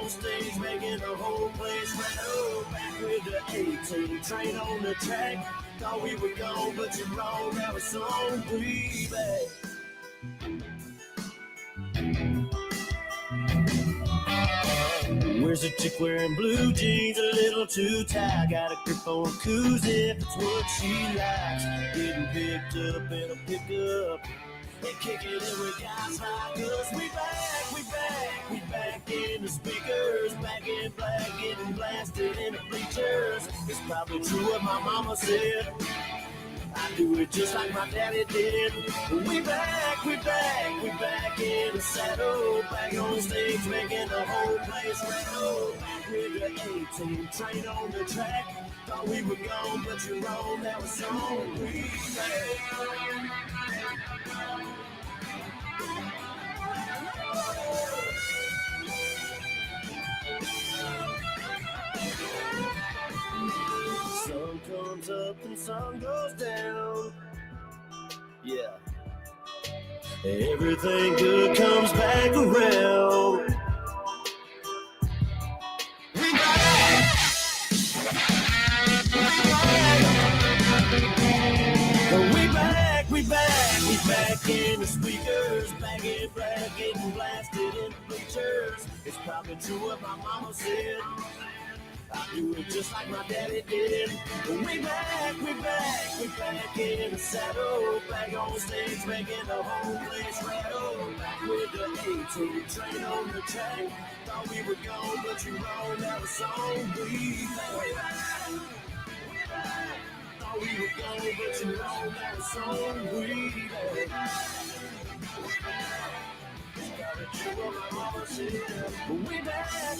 on stage, making the whole place rattle. Back with the 18 train on the track. Thought we were gone, but you're wrong. That was song 3, babe. Where's a chick wearing blue jeans, a little too tight? Got a grip on koozie, if it's what she likes. Getting picked up in a pickup and kicking it with guys like us. We back in the speakers, back in black, getting blasted in the bleachers. It's probably true what my mama said. I do it just like my daddy did. We back in the saddle, back on stage, making the whole place rattle. Back with the 18 train on the track. Thought we were gone, but you're wrong. That was song 3. Sun comes up and sun goes down. Yeah. Everything good comes back around. We back in the speakers, back in black, getting blasted in the bleachers. It's probably true what my mama said. I do it just like my daddy did. We back in the saddle, back on stage, making the whole place rattle. Back with the 18 train on the track. Thought we were gone, but you're wrong. That was song 3. We back. Thought we were gone, but you're wrong. That was song 3. We back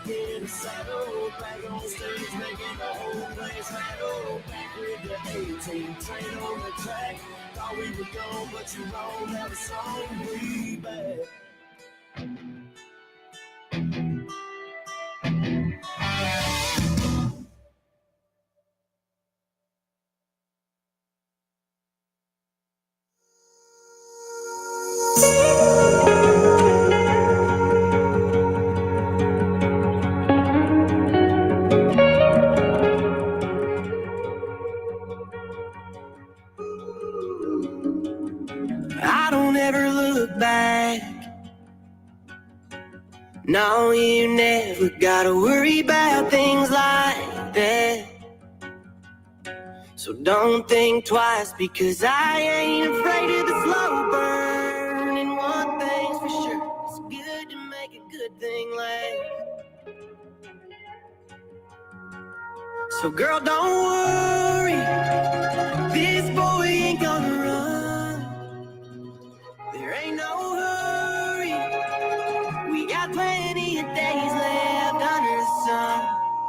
in the saddle, back on stage, making the whole place rattle. Back with the 18 train on the track. Thought we were gone, but you're wrong. That was song 3, babe. I don't ever look back. No, you never gotta worry about things like that. So don't think twice, because I ain't afraid of the slow burn. And one thing's for sure, it's good to make a good thing last. So girl, don't worry, this boy ain't gonna run. There ain't no hurry, we got plenty of days left under the sun.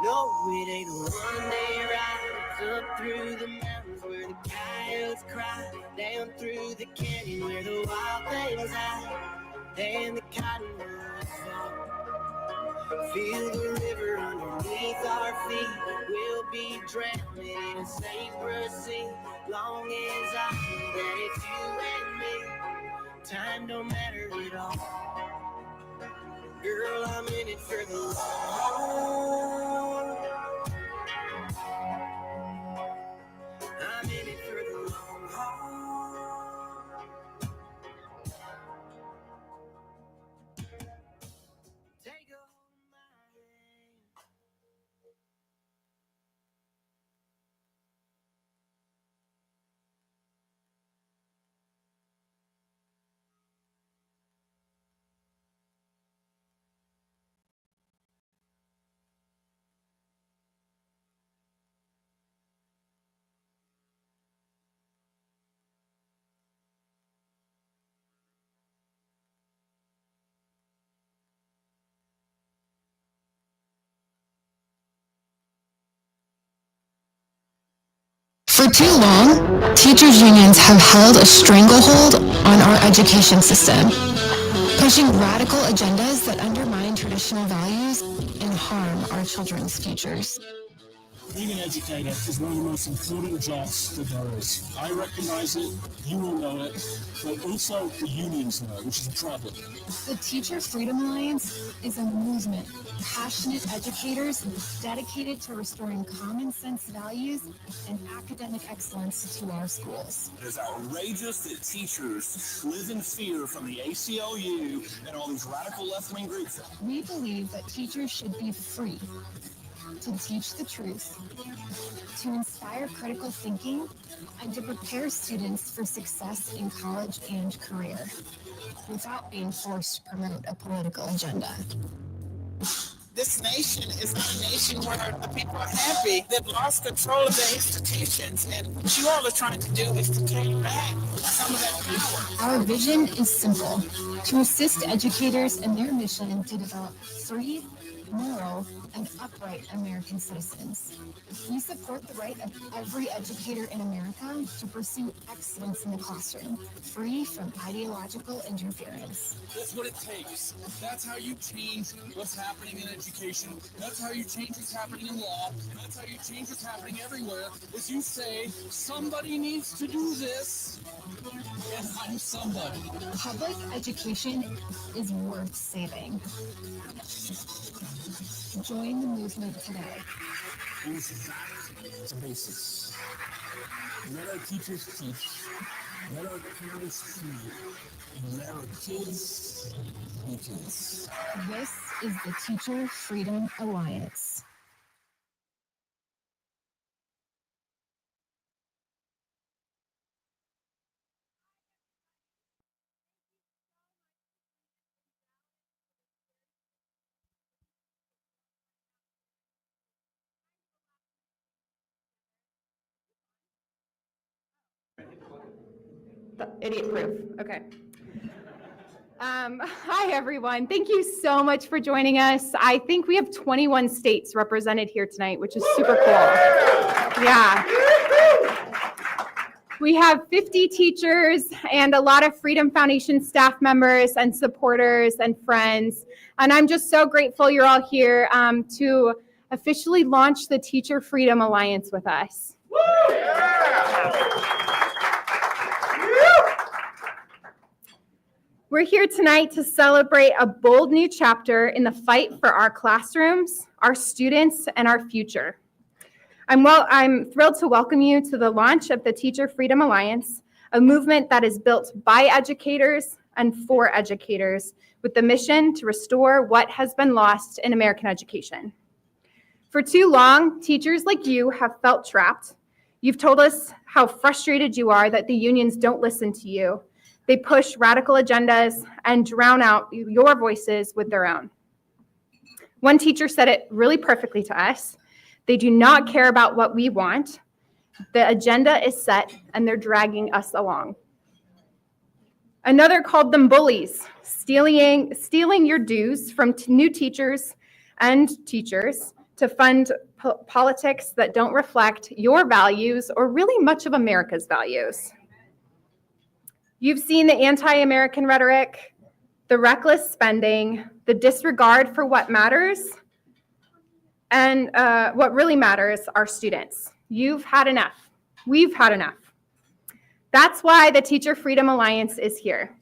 No, it ain't a one-day ride. It's up through the mountains where the coyotes cry, down through the canyon where the wild things hide, and the cottonwoods fall. Feel the river underneath our feet. We'll be drowning in a sagebrush sea. Long as I know that it's you and me, time don't matter at all. Girl, I'm in it for the long haul. I'm in it for the long haul. Take hold of my hand. For too long, teachers' unions have held a stranglehold on our education system, pushing radical agendas that undermine traditional values and harm our children's futures. Being an educator is one of the most important jobs that there is. I recognize it, you will know it, but also the unions know, which is a problem. The Teacher Freedom Alliance is a movement, passionate educators dedicated to restoring common sense values and academic excellence to our schools. It is outrageous that teachers live in fear from the ACLU and all these radical left-wing groups. We believe that teachers should be free to teach the truth, to inspire critical thinking, and to prepare students for success in college and career, without being forced to promote a political agenda. This nation is not a nation where the people are happy. They've lost control of their institutions, and what you all are trying to do is to take back some of that power. Our vision is simple: to assist educators in their mission to develop free, moral, and upright American citizens. We support the right of every educator in America to pursue excellence in the classroom, free from ideological interference. That's what it takes. That's how you change what's happening in education. That's how you change what's happening in law. That's how you change what's happening everywhere. Is you say, somebody needs to do this, and I'm somebody. Public education is worth saving. Join the movement today. Goes back to basics. Let our teachers teach. Let our parents feed. And let our kids be kids. This is the Teacher Freedom Alliance. Idiot proof. Okay. Hi, everyone. Thank you so much for joining us. I think we have 21 states represented here tonight, which is super cool. Yeah. We have 50 teachers and a lot of Freedom Foundation staff members and supporters and friends. And I'm just so grateful you're all here to officially launch the Teacher Freedom Alliance with us. We're here tonight to celebrate a bold new chapter in the fight for our classrooms, our students, and our future. I'm thrilled to welcome you to the launch of the Teacher Freedom Alliance, a movement that is built by educators and for educators, with the mission to restore what has been lost in American education. For too long, teachers like you have felt trapped. You've told us how frustrated you are that the unions don't listen to you. They push radical agendas and drown out your voices with their own. One teacher said it really perfectly to us. They do not care about what we want. The agenda is set and they're dragging us along. Another called them bullies, stealing your dues from new teachers and teachers to fund politics that don't reflect your values or really much of America's values. You've seen the anti-American rhetoric, the reckless spending, the disregard for what matters, and what really matters are students. You've had enough. We've had enough. That's why the Teacher Freedom Alliance is here.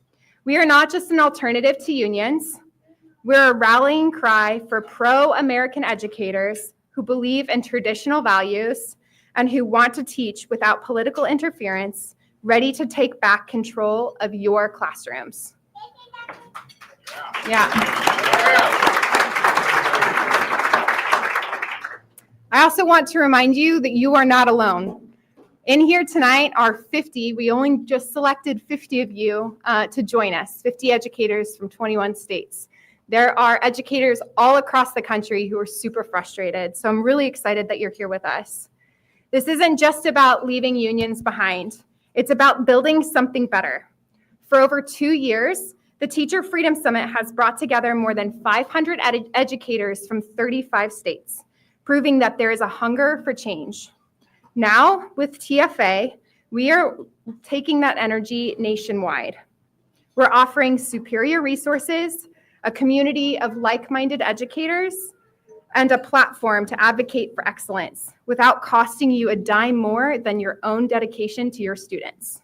We are not just an alternative to unions. We're a rallying cry for pro-American educators who believe in traditional values and who want to teach without political interference, ready to take back control of your classrooms. Yeah. I also want to remind you that you are not alone. In here tonight are 50, we only just selected 50 of you to join us, 50 educators from 21 states. There are educators all across the country who are super frustrated, so I'm really excited that you're here with us. This isn't just about leaving unions behind. It's about building something better. For over 2 years, the Teacher Freedom Summit has brought together more than 500 educators from 35 states, proving that there is a hunger for change. Now, with TFA, we are taking that energy nationwide. We're offering superior resources, a community of like-minded educators, and a platform to advocate for excellence without costing you a dime more than your own dedication to your students.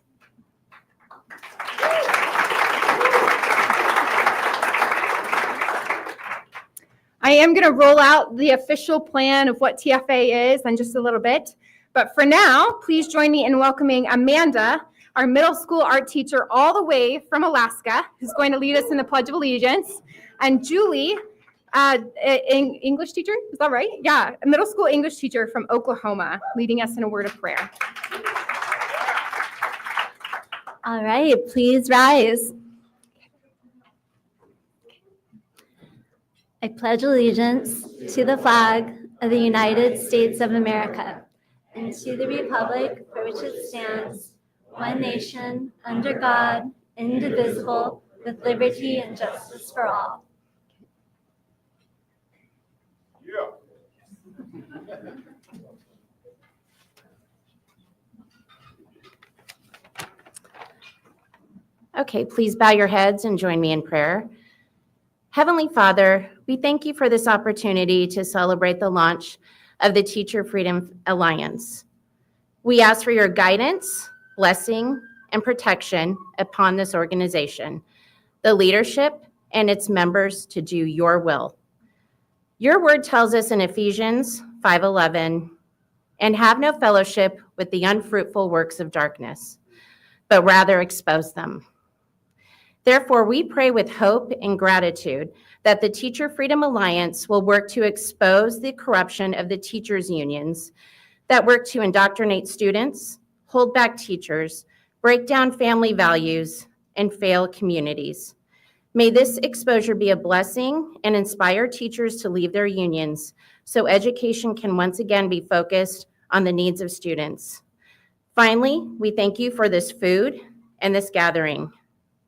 I am going to roll out the official plan of what TFA is in just a little bit. But for now, please join me in welcoming Amanda, our middle school art teacher all the way from Alaska, who's going to lead us in the Pledge of Allegiance, and Julie, English teacher, is that right? Yeah, a middle school English teacher from Oklahoma, leading us in a word of prayer. All right, please rise. I pledge allegiance to the flag of the United States of America and to the republic for which it stands, one nation, under God, indivisible, with liberty and justice for all. Okay, please bow your heads and join me in prayer. Heavenly Father, we thank you for this opportunity to celebrate the launch of the Teacher Freedom Alliance. We ask for your guidance, blessing, and protection upon this organization, the leadership, and its members to do your will. Your word tells us in Ephesians 5:11, and have no fellowship with the unfruitful works of darkness, but rather expose them. Therefore, we pray with hope and gratitude that the Teacher Freedom Alliance will work to expose the corruption of the teachers' unions that work to indoctrinate students, hold back teachers, break down family values, and fail communities. May this exposure be a blessing and inspire teachers to leave their unions so education can once again be focused on the needs of students. Finally, we thank you for this food and this gathering.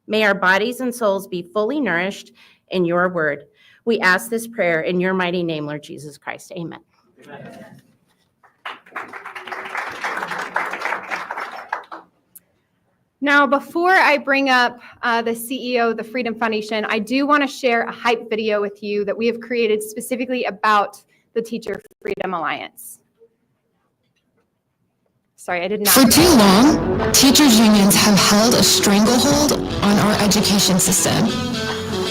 May our bodies and souls be fully nourished in your word. We ask this prayer in your mighty name, Lord Jesus Christ. Amen. Now, before I bring up the CEO of the Freedom Foundation, I do want to share a hype video with you that we have created specifically about the Teacher Freedom Alliance. Sorry, I did not. For too long, teachers' unions have held a stranglehold on our education system,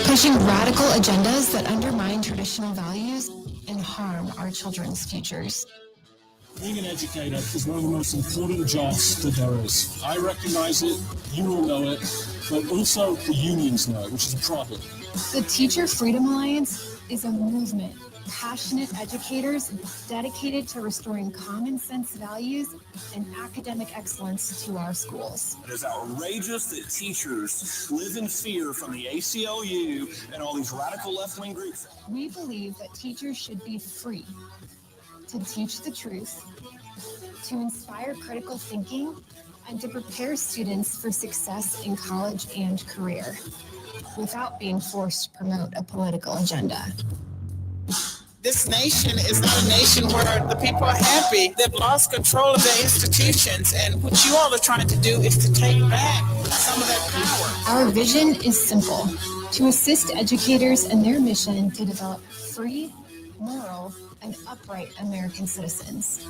pushing radical agendas that undermine traditional values and harm our children's futures. Being an educator is one of the most important jobs that there is. I recognize it, you all know it, but also the unions know it, which is a problem. The Teacher Freedom Alliance is a movement, passionate educators dedicated to restoring common sense values and academic excellence to our schools. It is outrageous that teachers live in fear from the ACLU and all these radical left-wing groups. We believe that teachers should be free to teach the truth, to inspire critical thinking, and to prepare students for success in college and career, without being forced to promote a political agenda. This nation is not a nation where the people are happy. They've lost control of their institutions, and what you all are trying to do is to take back some of that power. Our vision is simple: to assist educators in their mission to develop free, moral, and upright American citizens.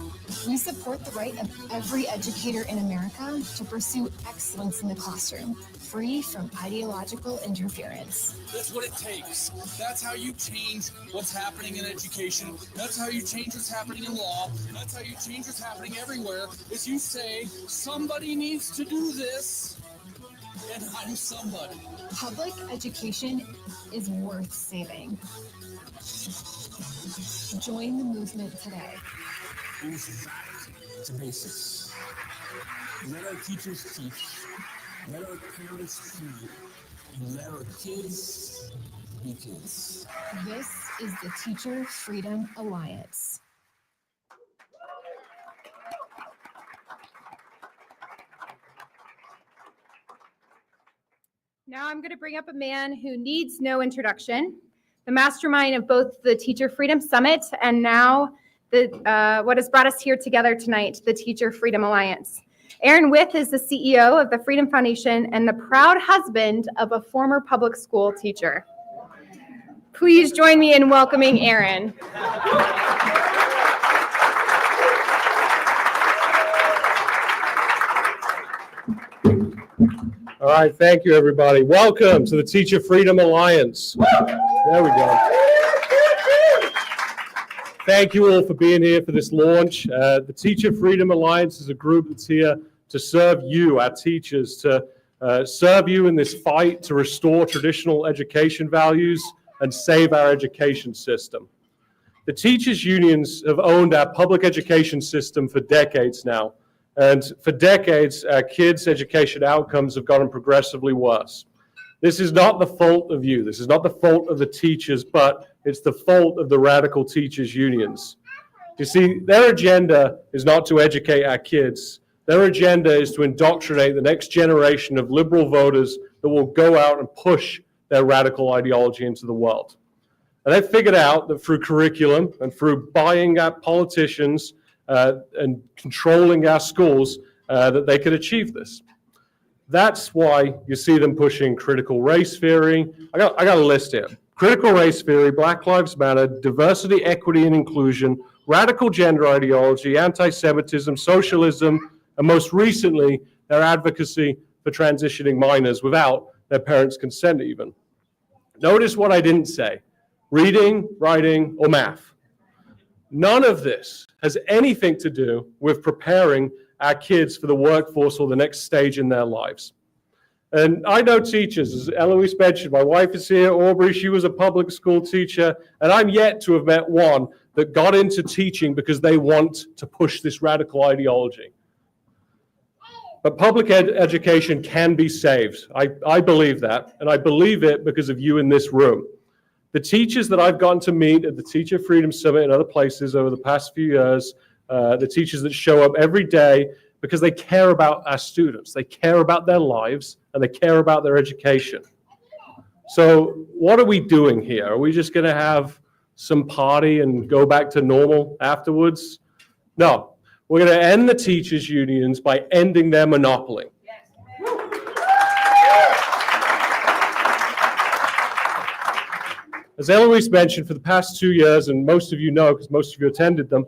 We support the right of every educator in America to pursue excellence in the classroom, free from ideological interference. That's what it takes. That's how you change what's happening in education. That's how you change what's happening in law. That's how you change what's happening everywhere, is you say, somebody needs to do this, and I'm somebody. Public education is worth saving. Join the movement today. Move back to basics. Let our teachers teach. Let our parents feed. And let our kids be kids. This is the Teacher Freedom Alliance. Now I'm going to bring up a man who needs no introduction, the mastermind of both the Teacher Freedom Summit and now what has brought us here together tonight, the Teacher Freedom Alliance. Aaron With is the CEO of the Freedom Foundation and the proud husband of a former public school teacher. Please join me in welcoming Aaron. All right, thank you, everybody. Welcome to the Teacher Freedom Alliance. There we go. Thank you all for being here for this launch. The Teacher Freedom Alliance is a group that's here to serve you, our teachers, to serve you in this fight to restore traditional education values and save our education system. The teachers' unions have owned our public education system for decades now. And for decades, our kids' education outcomes have gotten progressively worse. This is not the fault of you. This is not the fault of the teachers, but it's the fault of the radical teachers' unions. You see, their agenda is not to educate our kids. Their agenda is to indoctrinate the next generation of liberal voters that will go out and push their radical ideology into the world. And they've figured out that through curriculum and through buying out politicians and controlling our schools, that they could achieve this. That's why you see them pushing critical race theory. I got a list here. Critical race theory, Black Lives Matter, diversity, equity, and inclusion, radical gender ideology, anti-Semitism, socialism, and most recently, their advocacy for transitioning minors without their parents' consent even. Notice what I didn't say. Reading, writing, or math. None of this has anything to do with preparing our kids for the workforce or the next stage in their lives. And I know teachers, as Eloise mentioned, my wife is here, Aubrey, she was a public school teacher, and I'm yet to have met one that got into teaching because they want to push this radical ideology. But public education can be saved. I believe that, and I believe it because of you in this room. The teachers that I've gotten to meet at the Teacher Freedom Summit and other places over the past few years, the teachers that show up every day because they care about our students, they care about their lives, and they care about their education. So what are we doing here? Are we just going to have some party and go back to normal afterwards? No, we're going to end the teachers' unions by ending their monopoly. As Eloise mentioned, for the past 2 years, and most of you know because most of you attended them,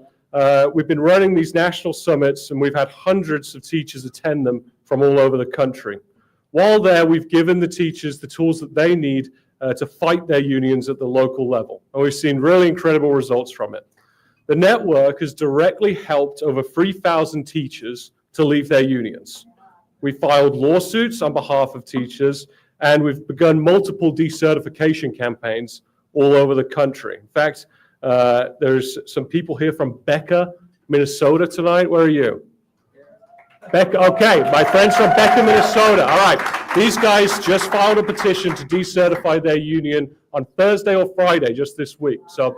we've been running these national summits and we've had hundreds of teachers attend them from all over the country. While there, we've given the teachers the tools that they need to fight their unions at the local level. And we've seen really incredible results from it. The network has directly helped over 3,000 teachers to leave their unions. We filed lawsuits on behalf of teachers, and we've begun multiple decertification campaigns all over the country. In fact, there's some people here from Becca, Minnesota tonight. Where are you? Becca, okay, my friends from Becca, Minnesota. All right, these guys just filed a petition to decertify their union on Thursday or Friday just this week. So,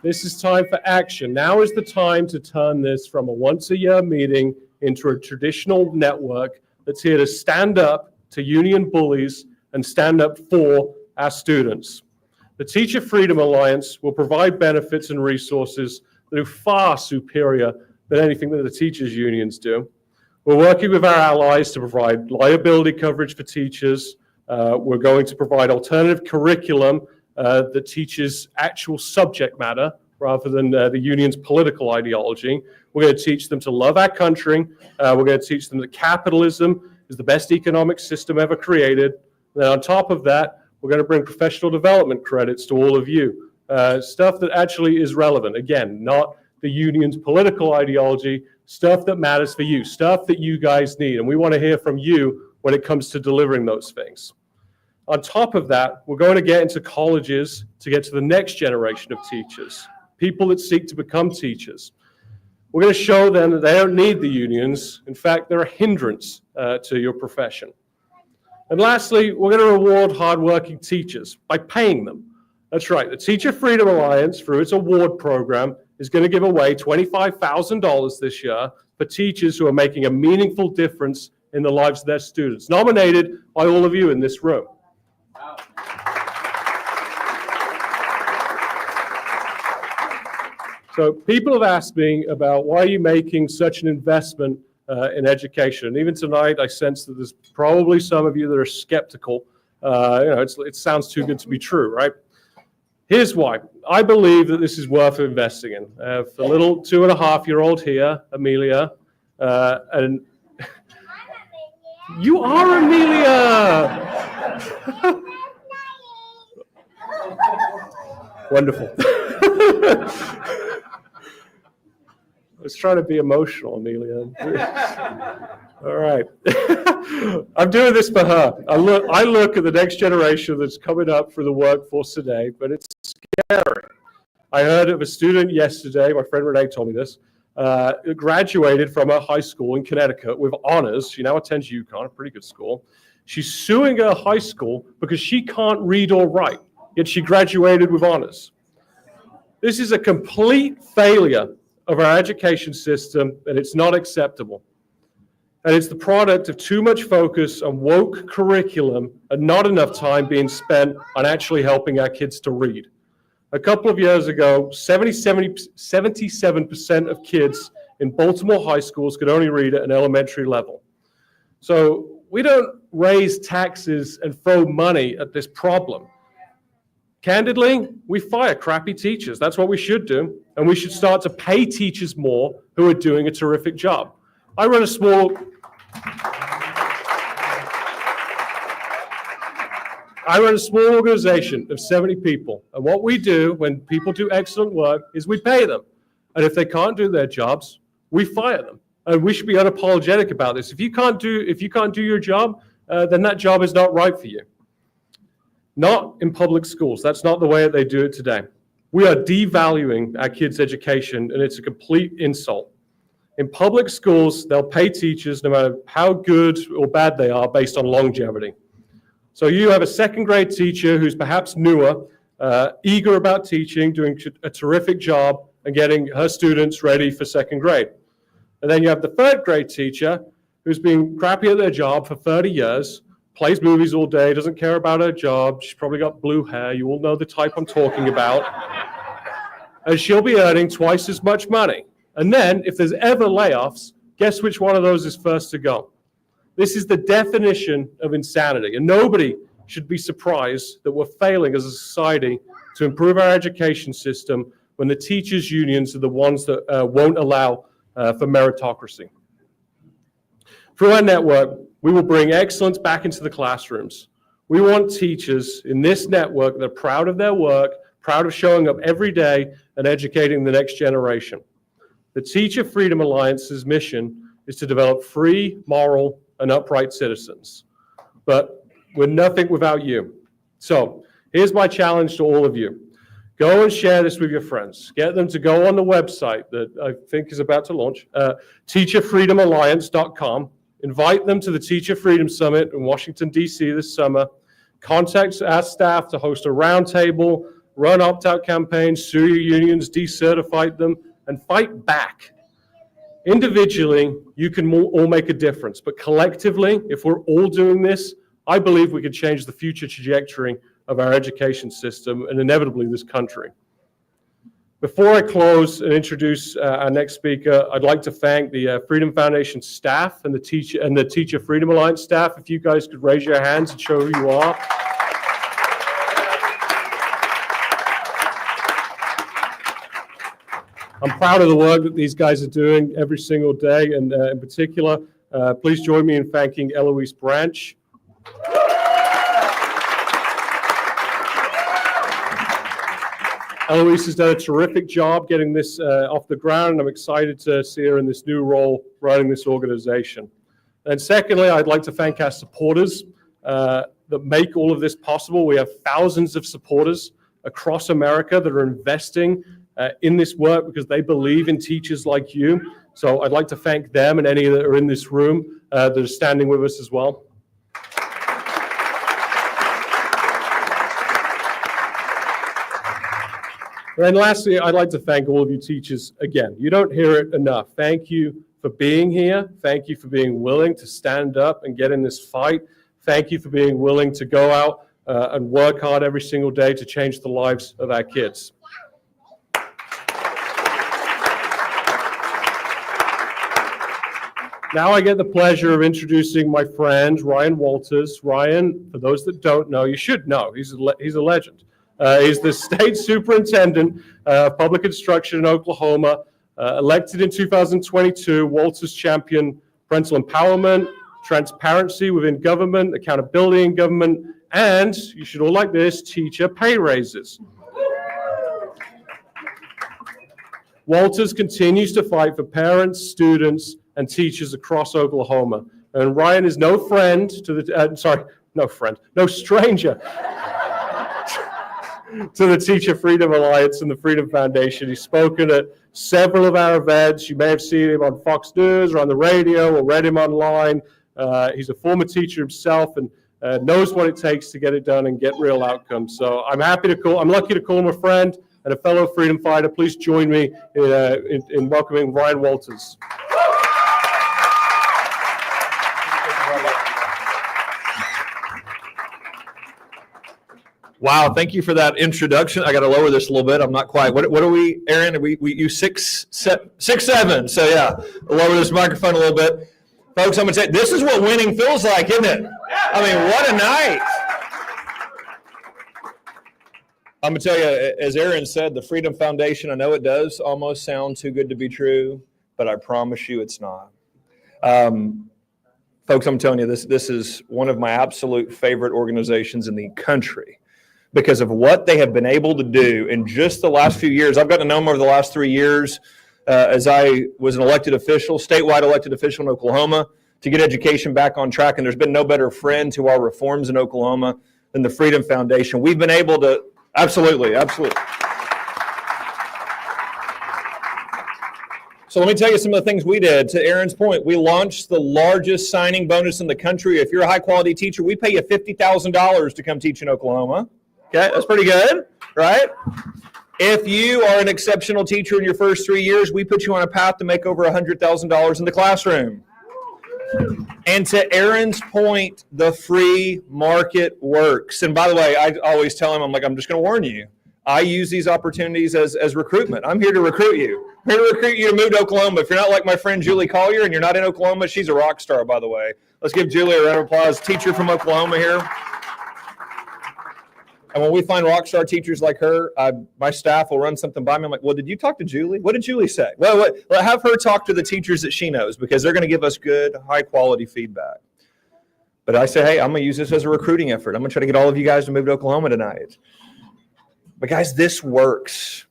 this is time for action. Now is the time to turn this from a once-a-year meeting into a traditional network that's here to stand up to union bullies and stand up for our students. The Teacher Freedom Alliance will provide benefits and resources that are far superior than anything that the teachers' unions do. We're working with our allies to provide liability coverage for teachers. We're going to provide alternative curriculum that teaches actual subject matter rather than the union's political ideology. We're going to teach them to love our country. We're going to teach them that capitalism is the best economic system ever created. And then on top of that, we're going to bring professional development credits to all of you. Stuff that actually is relevant. Again, not the union's political ideology, stuff that matters for you, stuff that you guys need. And we want to hear from you when it comes to delivering those things. On top of that, we're going to get into colleges to get to the next generation of teachers, people that seek to become teachers. We're going to show them that they don't need the unions. In fact, they're a hindrance to your profession. And lastly, we're going to reward hardworking teachers by paying them. That's right. The Teacher Freedom Alliance, through its award program, is going to give away $25,000 this year for teachers who are making a meaningful difference in the lives of their students, nominated by all of you in this room. So people have asked me about why are you making such an investment in education. And even tonight, I sense that there's probably some of you that are skeptical. It sounds too good to be true, right? Here's why. I believe that this is worth investing in. For the little 2.5-year-old here, Amelia, and you are Amelia! Wonderful. I was trying to be emotional, Amelia. All right. I'm doing this for her. I look at the next generation that's coming up through the workforce today, but it's scary. I heard of a student yesterday, my friend Renee told me this, graduated from a high school in Connecticut with honors. She now attends UConn, a pretty good school. She's suing her high school because she can't read or write, yet she graduated with honors. This is a complete failure of our education system, and it's not acceptable. And it's the product of too much focus on woke curriculum and not enough time being spent on actually helping our kids to read. A couple of years ago, 77% of kids in Baltimore high schools could only read at an elementary level. So we don't raise taxes and throw money at this problem. Candidly, we fire crappy teachers. That's what we should do. And we should start to pay teachers more who are doing a terrific job. I run a small organization of 70 people. And what we do when people do excellent work is we pay them. And if they can't do their jobs, we fire them. And we should be unapologetic about this. If you can't do your job, then that job is not right for you. Not in public schools. That's not the way that they do it today. We are devaluing our kids' education, and it's a complete insult. In public schools, they'll pay teachers no matter how good or bad they are based on longevity. So you have a second grade teacher who's perhaps newer, eager about teaching, doing a terrific job, and getting her students ready for second grade. And then you have the third grade teacher who's been crappy at their job for 30 years, plays movies all day, doesn't care about her job. She's probably got blue hair. You all know the type I'm talking about. And she'll be earning twice as much money. And then, if there's ever layoffs, guess which one of those is first to go? This is the definition of insanity. And nobody should be surprised that we're failing as a society to improve our education system when the teachers' unions are the ones that won't allow for meritocracy. Through our network, we will bring excellence back into the classrooms. We want teachers in this network that are proud of their work, proud of showing up every day and educating the next generation. The Teacher Freedom Alliance's mission is to develop free, moral, and upright citizens. But we're nothing without you. So here's my challenge to all of you. Go and share this with your friends. Get them to go on the website that I think is about to launch, teacherfreedomalliance.com. Invite them to the Teacher Freedom Summit in Washington, D.C. this summer. Contact our staff to host a roundtable, run opt-out campaigns, sue your unions, decertify them, and fight back. Individually, you can all make a difference, but collectively, if we're all doing this, I believe we could change the future trajectory of our education system and inevitably this country. Before I close and introduce our next speaker, I'd like to thank the Freedom Foundation staff and the Teacher Freedom Alliance staff. If you guys could raise your hands and show who you are. I'm proud of the work that these guys are doing every single day, and in particular, please join me in thanking Eloise Branch. Eloise has done a terrific job getting this off the ground, and I'm excited to see her in this new role running this organization. And secondly, I'd like to thank our supporters that make all of this possible. We have thousands of supporters across America that are investing in this work because they believe in teachers like you. So I'd like to thank them and any that are in this room that are standing with us as well. And then lastly, I'd like to thank all of you teachers again. You don't hear it enough. Thank you for being here. Thank you for being willing to stand up and get in this fight. Thank you for being willing to go out and work hard every single day to change the lives of our kids. Now I get the pleasure of introducing my friend, Ryan Walters. Ryan, for those that don't know, you should know, he's a legend. He's the state superintendent of public instruction in Oklahoma, elected in 2022. Walters championed parental empowerment, transparency within government, accountability in government, and you should all like this, teacher pay raises. Walters continues to fight for parents, students, and teachers across Oklahoma. And Ryan is no stranger to the Teacher Freedom Alliance and the Freedom Foundation. He's spoken at several of our events. You may have seen him on Fox News or on the radio or read him online. He's a former teacher himself and knows what it takes to get it done and get real outcomes. So I'm lucky to call him a friend and a fellow freedom fighter. Please join me in welcoming Ryan Walters. Wow, thank you for that introduction. I got to lower this a little bit. I'm not quite. What are we, Aaron? Are we use 6'7". So yeah, lower this microphone a little bit. Folks, I'm going to say, this is what winning feels like, isn't it? I mean, what a night. I'm going to tell you, as Aaron said, the Freedom Foundation, I know it does almost sound too good to be true, but I promise you it's not. Folks, I'm telling you, this is one of my absolute favorite organizations in the country because of what they have been able to do in just the last few years. I've gotten to know them over the last 3 years as I was an elected official, statewide elected official in Oklahoma, to get education back on track. And there's been no better friend to our reforms in Oklahoma than the Freedom Foundation. We've been able to, absolutely. So let me tell you some of the things we did. To Aaron's point, we launched the largest signing bonus in the country. If you're a high-quality teacher, we pay you $50,000 to come teach in Oklahoma. Okay, that's pretty good, right? If you are an exceptional teacher in your first 3 years, we put you on a path to make over $100,000 in the classroom. And to Aaron's point, the free market works. And by the way, I always tell him, I'm just going to warn you. I use these opportunities as recruitment. I'm here to recruit you. I'm here to recruit you to move to Oklahoma. If you're not like my friend Julie Collier and you're not in Oklahoma, she's a rock star, by the way. Let's give Julie a round of applause. Teacher from Oklahoma here. And when we find rock star teachers like her, my staff will run something by me. I'm like, well, did you talk to Julie? What did Julie say? Well, have her talk to the teachers that she knows because they're going to give us good, high-quality feedback. But I say, hey, I'm going to use this as a recruiting effort. I'm going to try to get all of you guys to move to Oklahoma tonight. But guys, this works.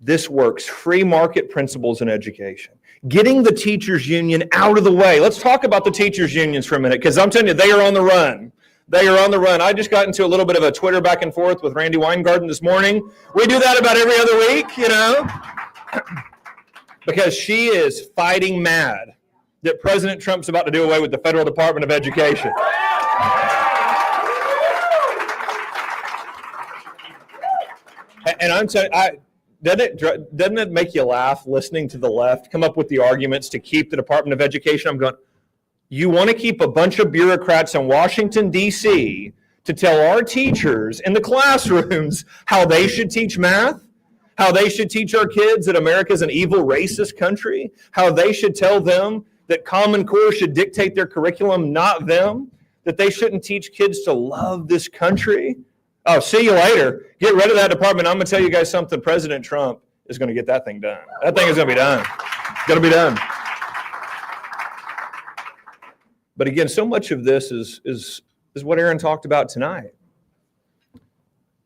This works. Free market principles in education. Getting the teachers union out of the way. Let's talk about the teachers unions for a minute because I'm telling you, they are on the run. They are on the run. I just got into a little bit of a Twitter back and forth with Randy Weingarten this morning. We do that about every other week, because she is fighting mad that President Trump's about to do away with the Federal Department of Education. And I'm telling you, doesn't it make you laugh listening to the left come up with the arguments to keep the Department of Education? I'm going, you want to keep a bunch of bureaucrats in Washington, D.C. to tell our teachers in the classrooms how they should teach math, how they should teach our kids that America is an evil, racist country, how they should tell them that Common Core should dictate their curriculum, not them, that they shouldn't teach kids to love this country. Oh, see you later. Get rid of that department. I'm going to tell you guys something. President Trump is going to get that thing done. That thing is going to be done. It's going to be done. But again, so much of this is what Aaron talked about tonight.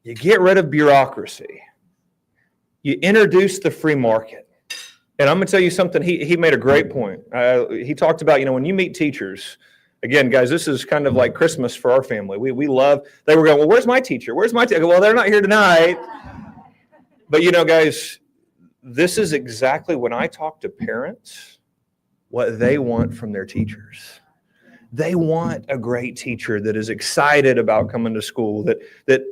You get rid of bureaucracy. You introduce the free market. And I'm going to tell you something. He made a great point. He talked about, when you meet teachers, again, guys, this is kind of like Christmas for our family. We love, they were going, well, where's my teacher? Where's my teacher? Well, they're not here tonight. But, guys, this is exactly when I talk to parents, what they want from their teachers. They want a great teacher that is excited about coming to school, that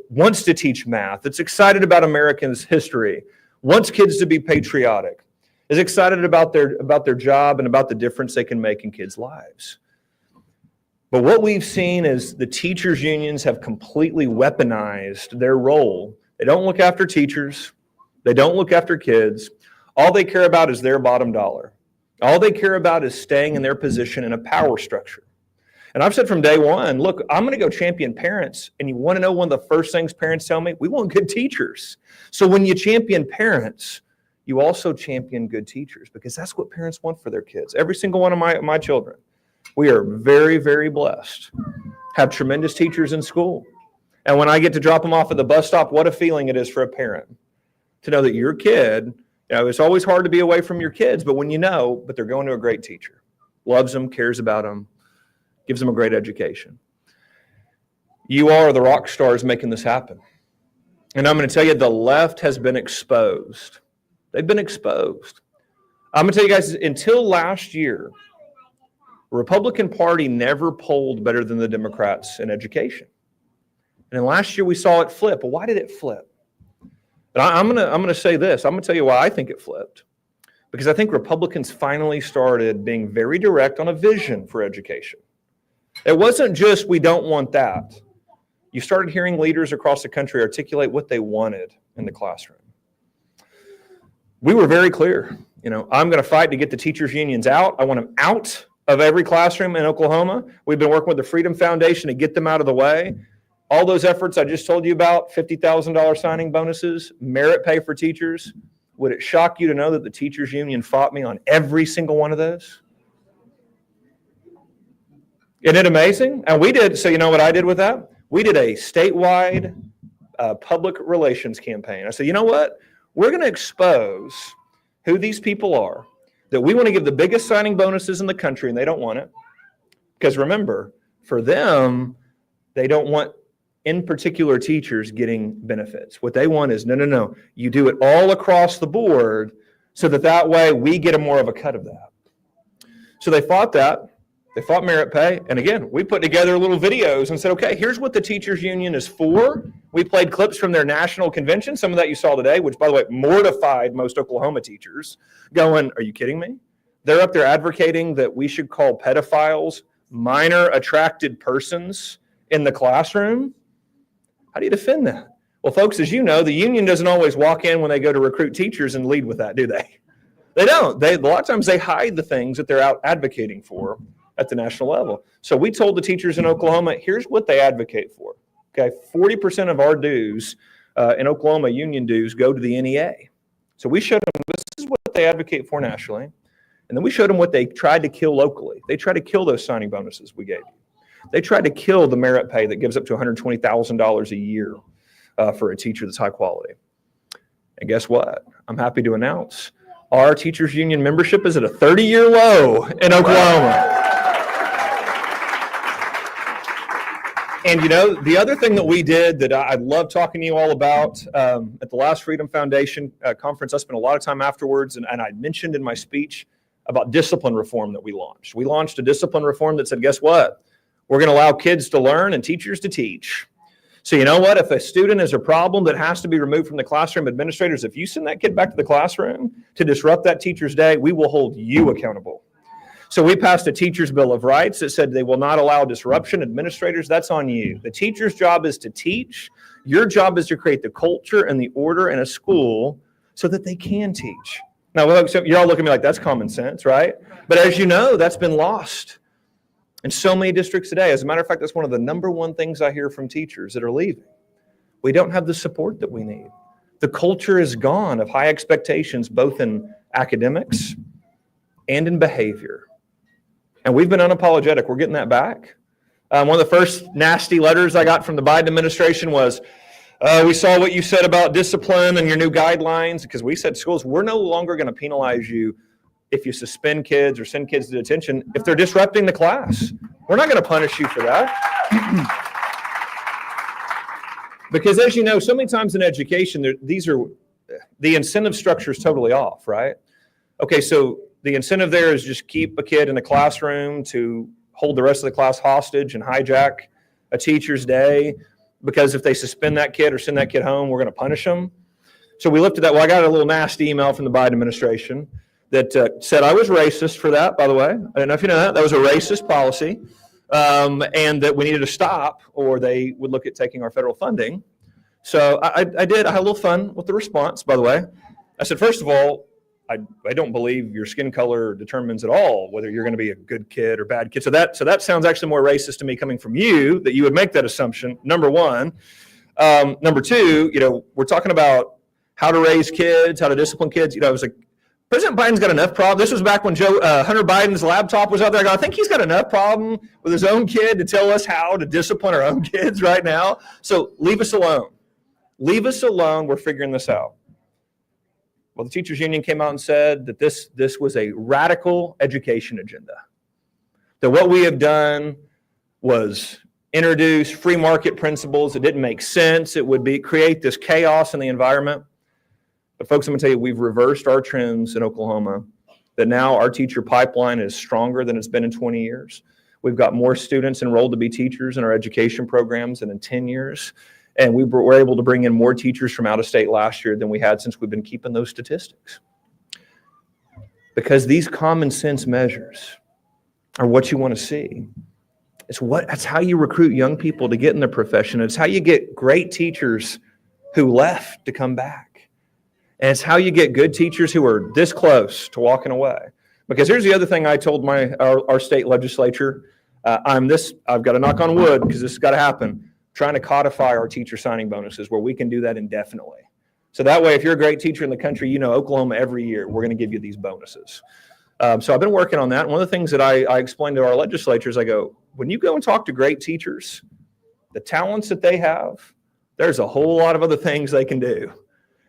wants to teach math, that's excited about Americans' history, wants kids to be patriotic, is excited about their job and about the difference they can make in kids' lives. But what we've seen is the teachers' unions have completely weaponized their role. They don't look after teachers. They don't look after kids. All they care about is their bottom dollar. All they care about is staying in their position in a power structure. And I've said from day one, look, I'm going to go champion parents. And you want to know one of the first things parents tell me? We want good teachers. So when you champion parents, you also champion good teachers, because that's what parents want for their kids. Every single one of my children. We are very, very blessed. Have tremendous teachers in school. And when I get to drop them off at the bus stop, what a feeling it is for a parent to know that your kid, it's always hard to be away from your kids, but when you know, but they're going to a great teacher, loves them, cares about them, gives them a great education. You are the rock stars making this happen. And I'm going to tell you, the left has been exposed. They've been exposed. I'm going to tell you guys, until last year, the Republican Party never polled better than the Democrats in education. And then last year we saw it flip. Well, why did it flip? But I'm going to say this. I'm going to tell you why I think it flipped. Because I think Republicans finally started being very direct on a vision for education. It wasn't just, we don't want that. You started hearing leaders across the country articulate what they wanted in the classroom. We were very clear. I'm going to fight to get the teachers' unions out. I want them out of every classroom in Oklahoma. We've been working with the Freedom Foundation to get them out of the way. All those efforts I just told you about, $50,000 signing bonuses, merit pay for teachers. Would it shock you to know that the teachers' union fought me on every single one of those? Isn't it amazing? And we did, so you know what I did with that? We did a statewide public relations campaign. I said, you know what? We're going to expose who these people are, that we want to give the biggest signing bonuses in the country, and they don't want it. Because remember, for them, they don't want in particular teachers getting benefits. What they want is, no. You do it all across the board so that way we get more of a cut of that. So they fought that. They fought merit pay. And again, we put together little videos and said, okay, here's what the teachers union is for. We played clips from their national convention, some of that you saw today, which, by the way, mortified most Oklahoma teachers, going, are you kidding me? They're up there advocating that we should call pedophiles minor attracted persons in the classroom. How do you defend that? Well, folks, as you know, the union doesn't always walk in when they go to recruit teachers and lead with that, do they? They don't. A lot of times they hide the things that they're out advocating for at the national level. So we told the teachers in Oklahoma, here's what they advocate for. Okay, 40% of our dues in Oklahoma, union dues, go to the NEA. So we showed them this is what they advocate for nationally. And then we showed them what they tried to kill locally. They tried to kill those signing bonuses we gave you. They tried to kill the merit pay that gives up to $120,000 a year for a teacher that's high quality. And guess what? I'm happy to announce our teachers union membership is at a 30-year low in Oklahoma. And the other thing that we did that I love talking to you all about at the last Freedom Foundation conference, I spent a lot of time afterwards, and I mentioned in my speech about discipline reform that we launched. We launched a discipline reform that said, guess what? We're going to allow kids to learn and teachers to teach. So you know what? If a student is a problem that has to be removed from the classroom, administrators, if you send that kid back to the classroom to disrupt that teacher's day, we will hold you accountable. So we passed a teacher's bill of rights that said they will not allow disruption. Administrators, that's on you. The teacher's job is to teach. Your job is to create the culture and the order in a school so that they can teach. Now, you're all looking at me like that's common sense, right? But as you know, that's been lost in so many districts today. As a matter of fact, that's one of the number one things I hear from teachers that are leaving. We don't have the support that we need. The culture is gone of high expectations, both in academics and in behavior. And we've been unapologetic. We're getting that back. One of the first nasty letters I got from the Biden administration was, we saw what you said about discipline and your new guidelines, because we said schools, we're no longer going to penalize you if you suspend kids or send kids to detention if they're disrupting the class. We're not going to punish you for that. Because as you know, so many times in education, the incentive structure is totally off, right? Okay, so the incentive there is just keep a kid in the classroom to hold the rest of the class hostage and hijack a teacher's day, because if they suspend that kid or send that kid home, we're going to punish them. So we looked at that. Well, I got a little nasty email from the Biden administration that said I was racist for that, by the way. I don't know if you know that. That was a racist policy, and that we needed to stop or they would look at taking our federal funding. So I had a little fun with the response, by the way. I said, first of all, I don't believe your skin color determines at all whether you're going to be a good kid or bad kid. So that sounds actually more racist to me coming from you, that you would make that assumption, number one. Number two, we're talking about how to raise kids, how to discipline kids. I was like, President Biden's got enough problem. This was back when Hunter Biden's laptop was out there. I think he's got enough problem with his own kid to tell us how to discipline our own kids right now. So leave us alone. Leave us alone. We're figuring this out. Well, the teachers union came out and said that this was a radical education agenda. That what we have done was introduce free market principles. It didn't make sense. It would create this chaos in the environment. But folks, I'm going to tell you, we've reversed our trends in Oklahoma, that now our teacher pipeline is stronger than it's been in 20 years. We've got more students enrolled to be teachers in our education programs than in 10 years. And we were able to bring in more teachers from out of state last year than we had since we've been keeping those statistics. Because these common sense measures are what you want to see. That's how you recruit young people to get in the profession. It's how you get great teachers who left to come back. And it's how you get good teachers who are this close to walking away. Because here's the other thing I told our state legislature. I've got to knock on wood because this has got to happen. Trying to codify our teacher signing bonuses where we can do that indefinitely. So that way, if you're a great teacher in the country, Oklahoma every year, we're going to give you these bonuses. So I've been working on that. One of the things that I explained to our legislatures, I go, when you go and talk to great teachers, the talents that they have, there's a whole lot of other things they can do.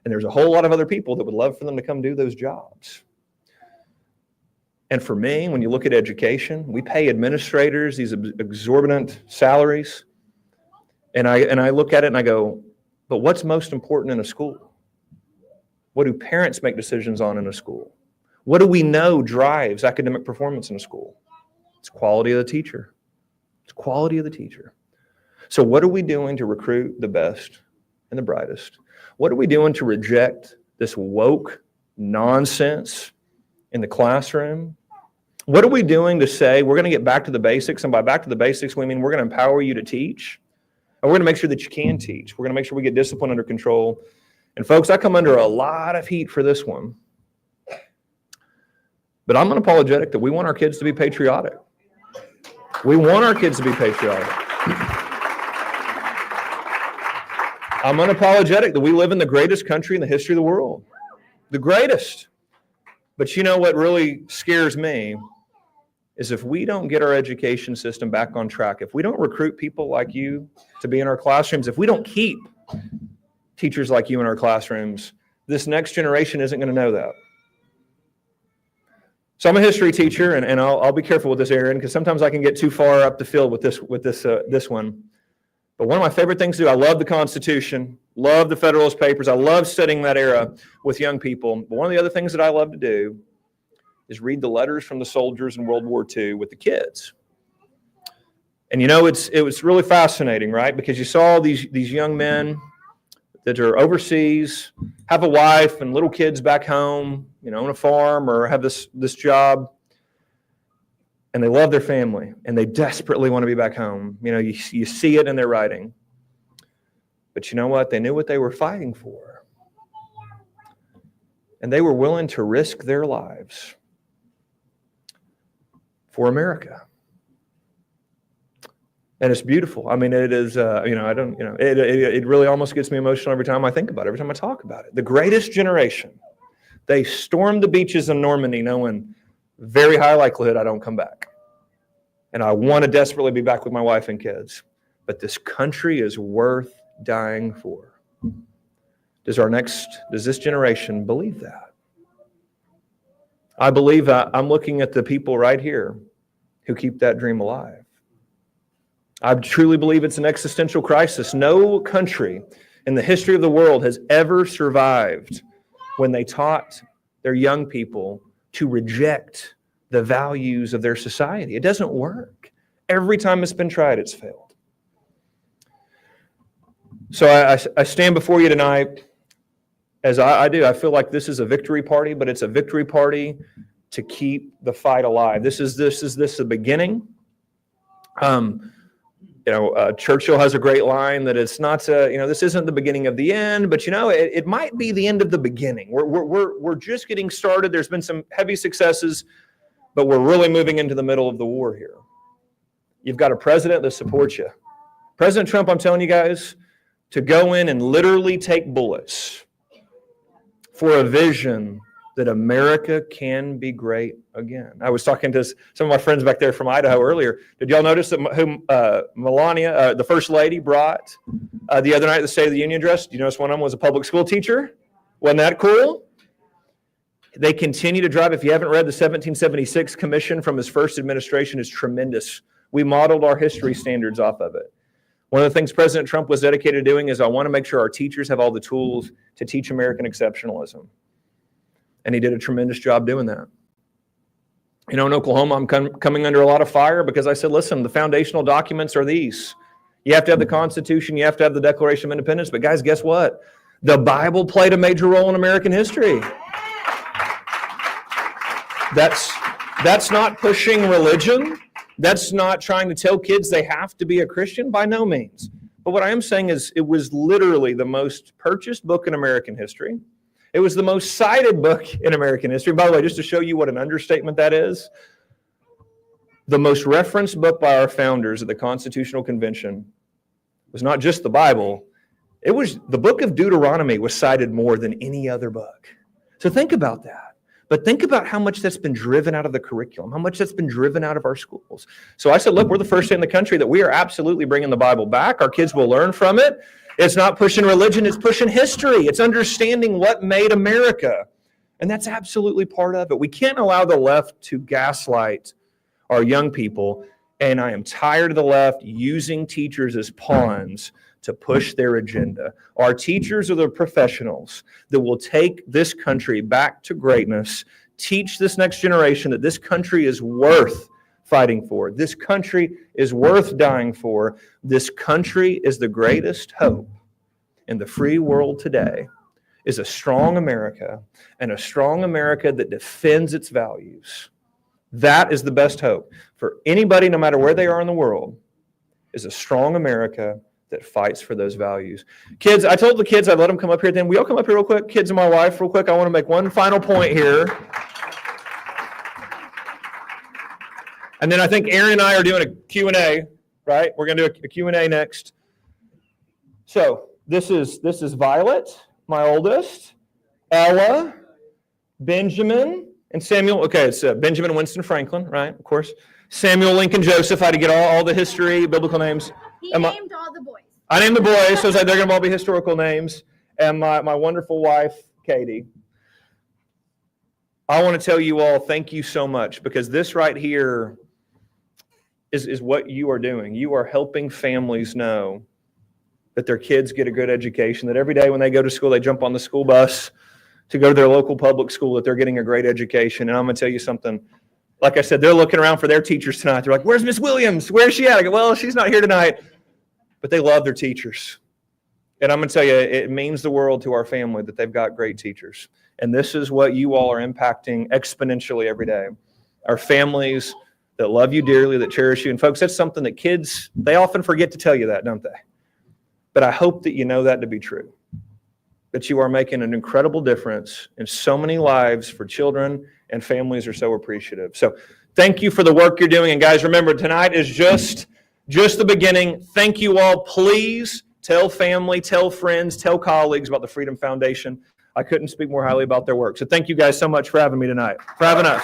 And there's a whole lot of other people that would love for them to come do those jobs. And for me, when you look at education, we pay administrators these exorbitant salaries. And I look at it and I go, but what's most important in a school? What do parents make decisions on in a school? What do we know drives academic performance in a school? It's quality of the teacher. It's quality of the teacher. So what are we doing to recruit the best and the brightest? What are we doing to reject this woke nonsense in the classroom? What are we doing to say we're going to get back to the basics? And by back to the basics, we mean we're going to empower you to teach. And we're going to make sure that you can teach. We're going to make sure we get discipline under control. And folks, I come under a lot of heat for this one. But I'm unapologetic that we want our kids to be patriotic. We want our kids to be patriotic. I'm unapologetic that we live in the greatest country in the history of the world. The greatest. But you know what really scares me is if we don't get our education system back on track, if we don't recruit people like you to be in our classrooms, if we don't keep teachers like you in our classrooms, this next generation isn't going to know that. So I'm a history teacher, and I'll be careful with this, Aaron, because sometimes I can get too far up the field with this one. But one of my favorite things to do, I love the Constitution, love the Federalist Papers. I love studying that era with young people. But one of the other things that I love to do is read the letters from the soldiers in World War II with the kids. And it was really fascinating, right? Because you saw these young men that are overseas, have a wife and little kids back home, on a farm or have this job. And they love their family, and they desperately want to be back home. You see it in their writing. But you know what? They knew what they were fighting for. And they were willing to risk their lives for America. And it's beautiful. I mean, it is, it really almost gets me emotional every time I think about it, every time I talk about it. The greatest generation, they stormed the beaches in Normandy knowing very high likelihood I don't come back. And I want to desperately be back with my wife and kids. But this country is worth dying for. Does this generation believe that? I believe I'm looking at the people right here who keep that dream alive. I truly believe it's an existential crisis. No country in the history of the world has ever survived when they taught their young people to reject the values of their society. It doesn't work. Every time it's been tried, it's failed. So I stand before you tonight, as I do. I feel like this is a victory party, but it's a victory party to keep the fight alive. This is the beginning. Churchill has a great line that it's not, this isn't the beginning of the end, but it might be the end of the beginning. We're just getting started. There's been some heavy successes, but we're really moving into the middle of the war here. You've got a president that supports you. President Trump, I'm telling you guys, to go in and literally take bullets for a vision that America can be great again. I was talking to some of my friends back there from Idaho earlier. Did y'all notice that Melania, the First Lady, brought the other night at the State of the Union address? Do you notice one of them was a public school teacher? Wasn't that cool? They continue to drive. If you haven't read the 1776 Commission from his first administration, it's tremendous. We modeled our history standards off of it. One of the things President Trump was dedicated to doing is I want to make sure our teachers have all the tools to teach American exceptionalism. And he did a tremendous job doing that. In Oklahoma, I'm coming under a lot of fire because I said, listen, the foundational documents are these. You have to have the Constitution, you have to have the Declaration of Independence, but guys, guess what? The Bible played a major role in American history. That's not pushing religion. That's not trying to tell kids they have to be a Christian, by no means. But what I am saying is it was literally the most purchased book in American history. It was the most cited book in American history. By the way, just to show you what an understatement that is, the most referenced book by our founders at the Constitutional Convention was not just the Bible. It was the book of Deuteronomy was cited more than any other book. So think about that. But think about how much that's been driven out of the curriculum, how much that's been driven out of our schools. So I said, look, we're the first in the country that we are absolutely bringing the Bible back. Our kids will learn from it. It's not pushing religion, it's pushing history. It's understanding what made America. And that's absolutely part of it. We can't allow the left to gaslight our young people. And I am tired of the left using teachers as pawns to push their agenda. Our teachers are the professionals that will take this country back to greatness, teach this next generation that this country is worth fighting for. This country is worth dying for. This country is the greatest hope in the free world today, is a strong America, and a strong America that defends its values. That is the best hope for anybody, no matter where they are in the world, is a strong America that fights for those values. Kids, I told the kids I'd let them come up here. Then will y'all come up here real quick? Kids and my wife, real quick. I want to make one final point here. And then I think Aaron and I are doing a Q&A, right? We're going to do a Q&A next. So this is Violet, my oldest, Ella, Benjamin, and Samuel. Okay, it's Benjamin Winston Franklin, right? Of course. Samuel Lincoln Joseph. I had to get all the history, biblical names. He named all the boys. I named the boys, so it's like they're going to all be historical names. And my wonderful wife, Katie. I want to tell you all, thank you so much, because this right here is what you are doing. You are helping families know that their kids get a good education, that every day when they go to school, they jump on the school bus to go to their local public school, that they're getting a great education. And I'm going to tell you something. Like I said, they're looking around for their teachers tonight. They're like, where's Miss Williams? Where's she at? I go, well, she's not here tonight. But they love their teachers. And I'm going to tell you, it means the world to our family that they've got great teachers. And this is what you all are impacting exponentially every day. Our families that love you dearly, that cherish you. And folks, that's something that kids, they often forget to tell you that, don't they? But I hope that you know that to be true. That you are making an incredible difference in so many lives for children, and families are so appreciative. So thank you for the work you're doing. And guys, remember, tonight is just the beginning. Thank you all. Please tell family, tell friends, tell colleagues about the Freedom Foundation. I couldn't speak more highly about their work. So thank you guys so much for having me tonight, for having us.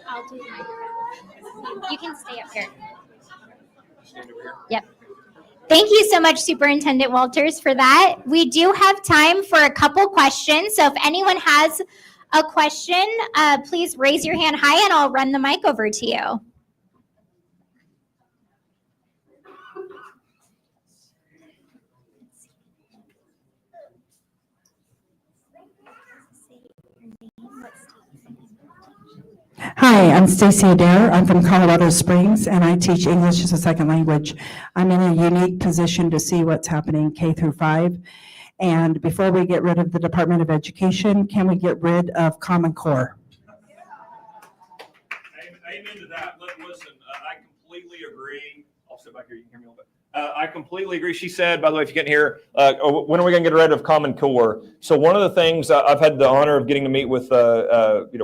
I'll do mine. You can stay up here. Yep. Thank you so much, Superintendent Walters, for that. We do have time for a couple questions. So if anyone has a question, please raise your hand high and I'll run the mic over to you. Hi, Hi, I'm Stacy Adair. I'm from Colorado Springs, and I teach English as a second language. I'm in a unique position to see what's happening K through 5. And before we get rid of the Department of Education, can we get rid of Common Core? Amen to that. Listen, I completely agree. I'll sit back here. You can hear me a little bit. I completely agree. She said, by the way, if you can't hear, when are we going to get rid of Common Core? So one of the things I've had the honor of getting to meet with,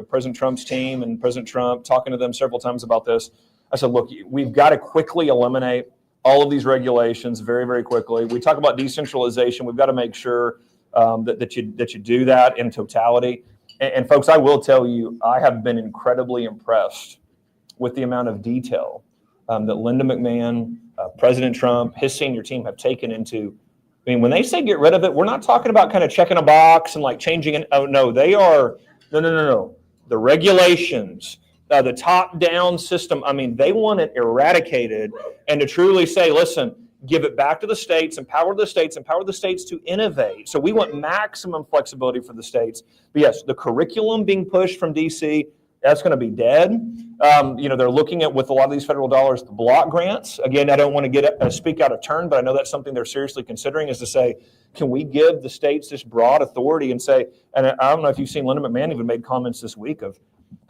President Trump's team and President Trump, talking to them several times about this. I said, look, we've got to quickly eliminate all of these regulations very, very quickly. We talk about decentralization. We've got to make sure that you do that in totality. And folks, I will tell you, I have been incredibly impressed with the amount of detail that Linda McMahon, President Trump, his senior team have taken into. I mean, when they say get rid of it, we're not talking about kind of checking a box and like changing it. Oh, no, they are, no. The regulations, the top-down system, I mean, they want it eradicated and to truly say, listen, give it back to the states, empower the states to innovate. So we want maximum flexibility for the states. But yes, the curriculum being pushed from D.C., that's going to be dead. They're looking at, with a lot of these federal dollars, the block grants. Again, I don't want to speak out of turn, but I know that's something they're seriously considering, is to say, can we give the states this broad authority and say, and I don't know if you've seen Linda McMahon even made comments this week of,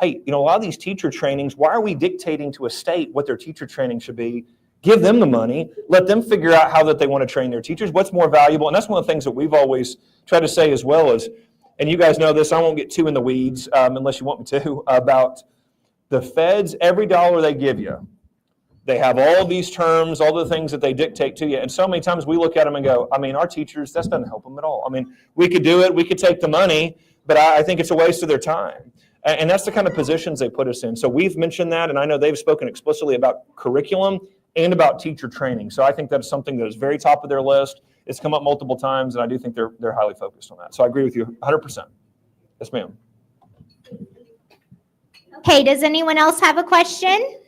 hey, a lot of these teacher trainings, why are we dictating to a state what their teacher training should be? Give them the money, let them figure out how that they want to train their teachers, what's more valuable. And that's one of the things that we've always tried to say as well as, and you guys know this, I won't get too in the weeds unless you want me to, about the feds, every dollar they give you, they have all these terms, all the things that they dictate to you. And so many times we look at them and go, I mean, our teachers, that doesn't help them at all. I mean, we could do it, we could take the money, but I think it's a waste of their time. And that's the kind of positions they put us in. So we've mentioned that, and I know they've spoken explicitly about curriculum and about teacher training. So I think that's something that is very top of their list. It's come up multiple times, and I do think they're highly focused on that. So I agree with you 100%. Yes, ma'am. Okay, does anyone else have a question?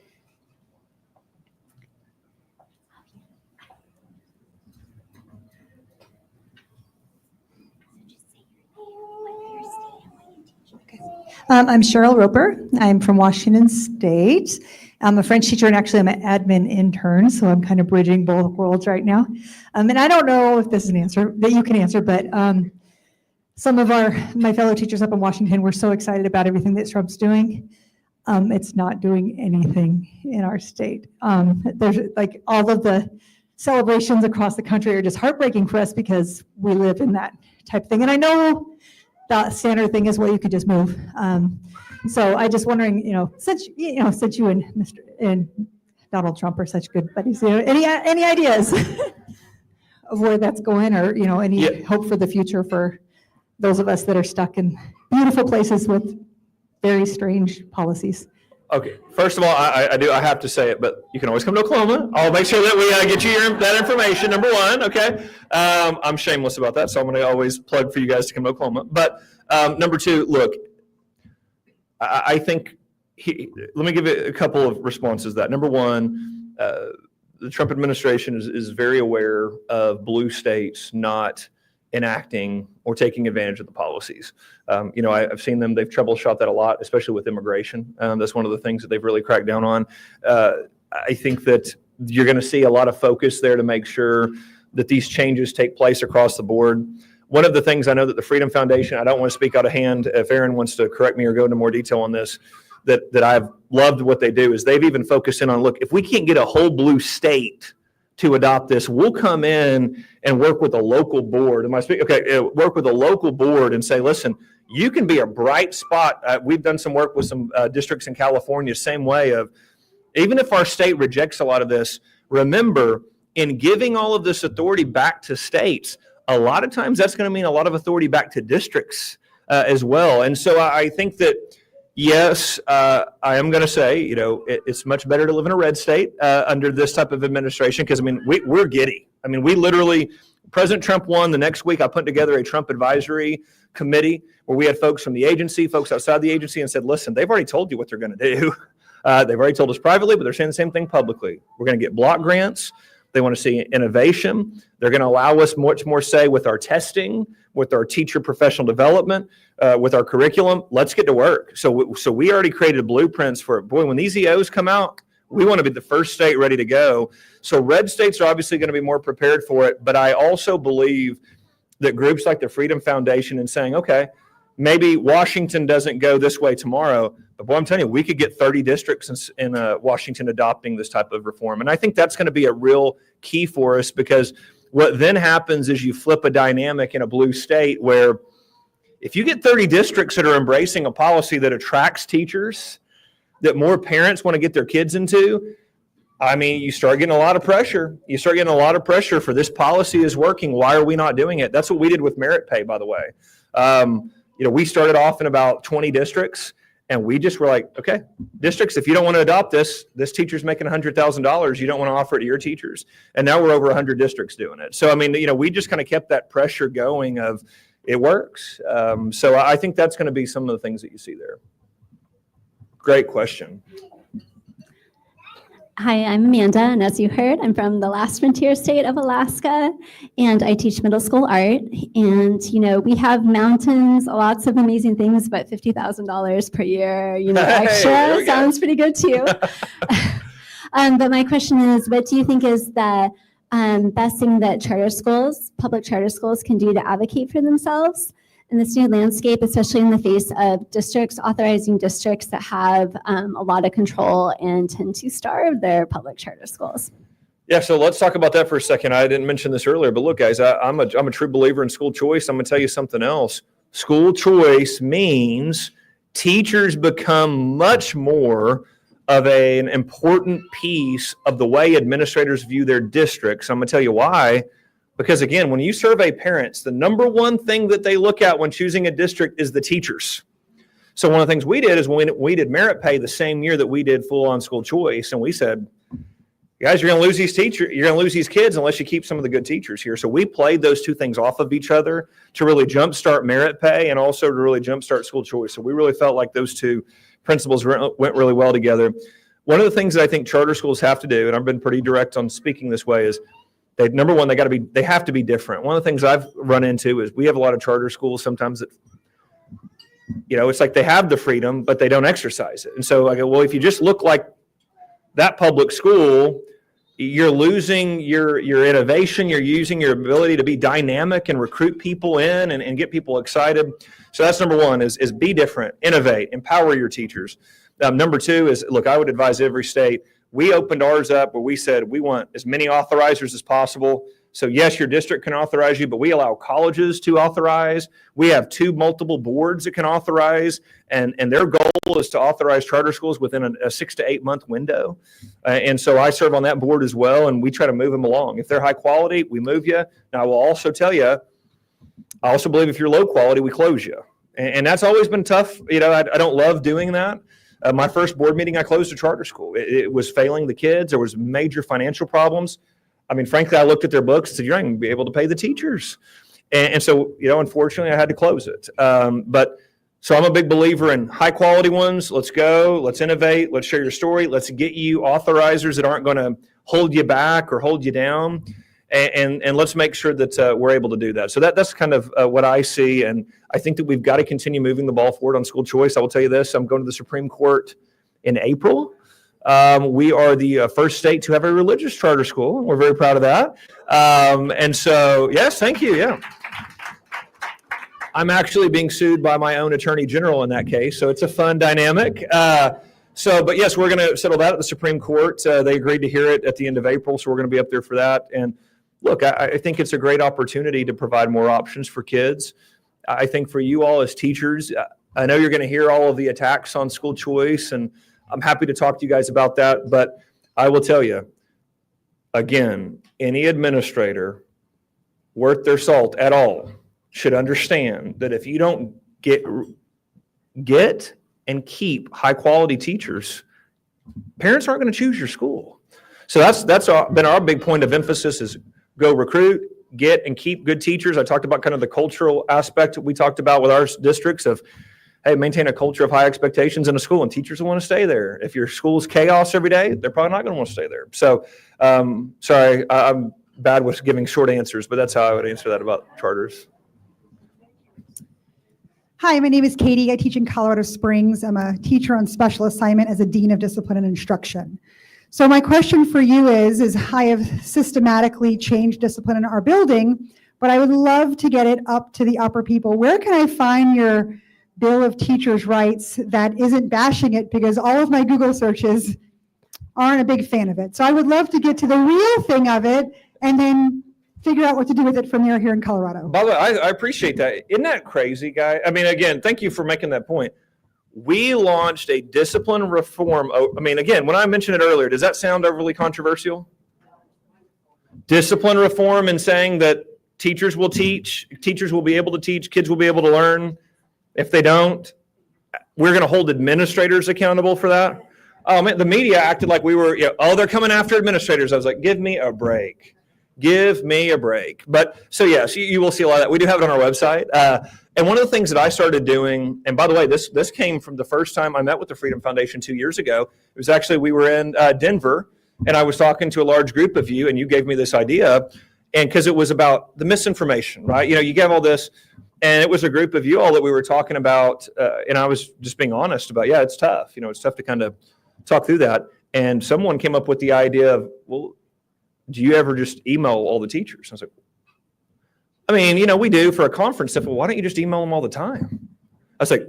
I'm Cheryl Roper. I'm from Washington State. I'm a French teacher, and actually I'm an admin intern, so I'm kind of bridging both worlds right now. And I don't know if this is an answer that you can answer, but some of my fellow teachers up in Washington were so excited about everything that Trump's doing. It's not doing anything in our state. There's like all of the celebrations across the country are just heartbreaking for us because we live in that type of thing. And I know the standard thing is, well, you could just move. So I just wondering, since you and and Donald Trump are such good buddies, any ideas of where that's going, or any hope for the future for those of us that are stuck in beautiful places with very strange policies? Okay, first of all, I have to say it, but you can always come to Oklahoma. I'll make sure that we get you that information, number one, okay? I'm shameless about that, so I'm going to always plug for you guys to come to Oklahoma. But number two, look, I think, let me give you a couple of responses to that. Number one, the Trump administration is very aware of blue states not enacting or taking advantage of the policies. I've seen them, they've troubleshot that a lot, especially with immigration. That's one of the things that they've really cracked down on. I think that you're going to see a lot of focus there to make sure that these changes take place across the board. One of the things I know that the Freedom Foundation, I don't want to speak out of hand, if Aaron wants to correct me or go into more detail on this, that I've loved what they do, is they've even focused in on, look, if we can't get a whole blue state to adopt this, we'll come in and work with a local board. Work with a local board and say, listen, you can be a bright spot. We've done some work with some districts in California, same way of, even if our state rejects a lot of this, remember, in giving all of this authority back to states, a lot of times that's going to mean a lot of authority back to districts as well. And so I think that, yes, I am going to say, it's much better to live in a red state under this type of administration, because, we're giddy. We literally, President Trump won. The next week, I put together a Trump advisory committee where we had folks from the agency, folks outside the agency, and said, listen, they've already told you what they're going to do. They've already told us privately, but they're saying the same thing publicly. We're going to get block grants. They want to see innovation. They're going to allow us much more say with our testing, with our teacher professional development, with our curriculum. Let's get to work. So we already created blueprints for, boy, when these EOs come out, we want to be the first state ready to go. So red states are obviously going to be more prepared for it. But I also believe that groups like the Freedom Foundation and saying, okay, maybe Washington doesn't go this way tomorrow, but boy, I'm telling you, we could get 30 districts in Washington adopting this type of reform. And I think that's going to be a real key for us, because what then happens is you flip a dynamic in a blue state where if you get 30 districts that are embracing a policy that attracts teachers, that more parents want to get their kids into, I mean, you start getting a lot of pressure. You start getting a lot of pressure for this policy is working. Why are we not doing it? That's what we did with merit pay, by the way. We started off in about 20 districts, and we just were like, okay, districts, if you don't want to adopt this teacher's making $100,000. You don't want to offer it to your teachers. And now we're over 100 districts doing it. So, I mean, we just kind of kept that pressure going of it works. So I think that's going to be some of the things that you see there. Great question. Hi, I'm Amanda, and as you heard, I'm from the last frontier state of Alaska, and I teach middle school art. And, we have mountains, lots of amazing things, but $50,000 per year, extra sounds pretty good too. But my question is, what do you think is the best thing that public charter schools can do to advocate for themselves in this new landscape, especially in the face of authorizing districts that have a lot of control and tend to starve their public charter schools? Yeah, so let's talk about that for a second. I didn't mention this earlier, but look, guys, I'm a true believer in school choice. I'm going to tell you something else. School choice means teachers become much more of an important piece of the way administrators view their districts. I'm going to tell you why. Because again, when you survey parents, the number one thing that they look at when choosing a district is the teachers. So one of the things we did is when we did merit pay the same year that we did full-on school choice, and we said, guys, you're going to lose these teachers, you're going to lose these kids unless you keep some of the good teachers here. So we played those two things off of each other to really jumpstart merit pay and also to really jumpstart school choice. So we really felt like those two principles went really well together. One of the things that I think charter schools have to do, and I've been pretty direct on speaking this way, is number one, they have to be different. One of the things I've run into is we have a lot of charter schools sometimes that, it's like they have the freedom, but they don't exercise it. And so I go, well, if you just look like that public school, you're losing your innovation, you're using your ability to be dynamic and recruit people in and get people excited. So that's number one is be different, innovate, empower your teachers. Number two is, look, I would advise every state, we opened ours up where we said we want as many authorizers as possible. So yes, your district can authorize you, but we allow colleges to authorize. We have multiple boards that can authorize, and their goal is to authorize charter schools within a 6 to 8 month window. And so I serve on that board as well, and we try to move them along. If they're high quality, we move you. Now, I will also tell you, I also believe if you're low quality, we close you. And that's always been tough. I don't love doing that. My first board meeting, I closed a charter school. It was failing the kids. There was major financial problems. I mean, frankly, I looked at their books and said, you're not going to be able to pay the teachers. And so, unfortunately, I had to close it. So I'm a big believer in high quality ones. Let's go. Let's innovate. Let's share your story. Let's get you authorizers that aren't going to hold you back or hold you down. And let's make sure that we're able to do that. So that's kind of what I see. And I think that we've got to continue moving the ball forward on school choice. I will tell you this, I'm going to the Supreme Court in April. We are the first state to have a religious charter school. We're very proud of that. And so, yes, thank you. Yeah. I'm actually being sued by my own attorney general in that case. So it's a fun dynamic. But yes, we're going to settle that at the Supreme Court. They agreed to hear it at the end of April. So we're going to be up there for that. And look, I think it's a great opportunity to provide more options for kids. I think for you all as teachers, I know you're going to hear all of the attacks on school choice, and I'm happy to talk to you guys about that. But I will tell you, again, any administrator worth their salt at all should understand that if you don't get and keep high quality teachers, parents aren't going to choose your school. So that's been our big point of emphasis is go recruit, get and keep good teachers. I talked about kind of the cultural aspect we talked about with our districts of, hey, maintain a culture of high expectations in a school, and teachers will want to stay there. If your school's chaos every day, they're probably not going to want to stay there. So, sorry, I'm bad with giving short answers, but that's how I would answer that about charters. Hi, my name is Katie. I teach in Colorado Springs. I'm a teacher on special assignment as a Dean of Discipline and Instruction. So my question for you is I have systematically changed discipline in our building, but I would love to get it up to the upper people. Where can I find your Bill of Teachers' Rights that isn't bashing it, because all of my Google searches aren't a big fan of it. So I would love to get to the real thing of it and then figure out what to do with it from there here in Colorado. By the way, I appreciate that. Isn't that crazy, guy? I mean, again, thank you for making that point. We launched a discipline reform. I mean, again, when I mentioned it earlier, does that sound overly controversial? Discipline reform and saying that teachers will teach, teachers will be able to teach, kids will be able to learn. If they don't, we're going to hold administrators accountable for that. Oh man, the media acted like we were, they're coming after administrators. I was like, give me a break. Give me a break. But so yes, you will see a lot of that. We do have it on our website. And one of the things that I started doing, and by the way, this came from the first time I met with the Freedom Foundation 2 years ago. It was actually, we were in Denver, and I was talking to a large group of you, and you gave me this idea. And because it was about the misinformation, right? You gave all this, and it was a group of you all that we were talking about, and I was just being honest about, it's tough. It's tough to kind of talk through that. And someone came up with the idea of, well, do you ever just email all the teachers? I was like, I mean, we do for a conference stuff, but why don't you just email them all the time? I was like,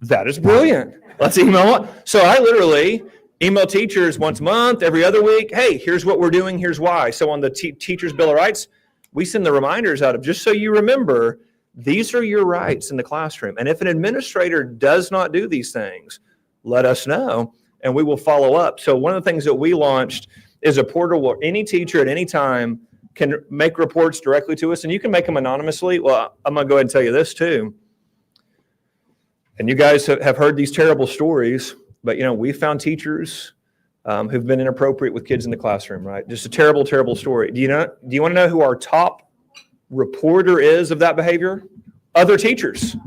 that is brilliant. Let's email them. So I literally email teachers once a month, every other week. Hey, here's what we're doing. Here's why. So on the Teachers Bill of Rights, we send the reminders out of just so you remember, these are your rights in the classroom. And if an administrator does not do these things, let us know and we will follow up. So one of the things that we launched is a portal where any teacher at any time can make reports directly to us, and you can make them anonymously. Well, I'm going to go ahead and tell you this too. And you guys have heard these terrible stories, but we found teachers who've been inappropriate with kids in the classroom, right? Just a terrible, terrible story. Do you want to know who our top reporter is of that behavior? Other teachers.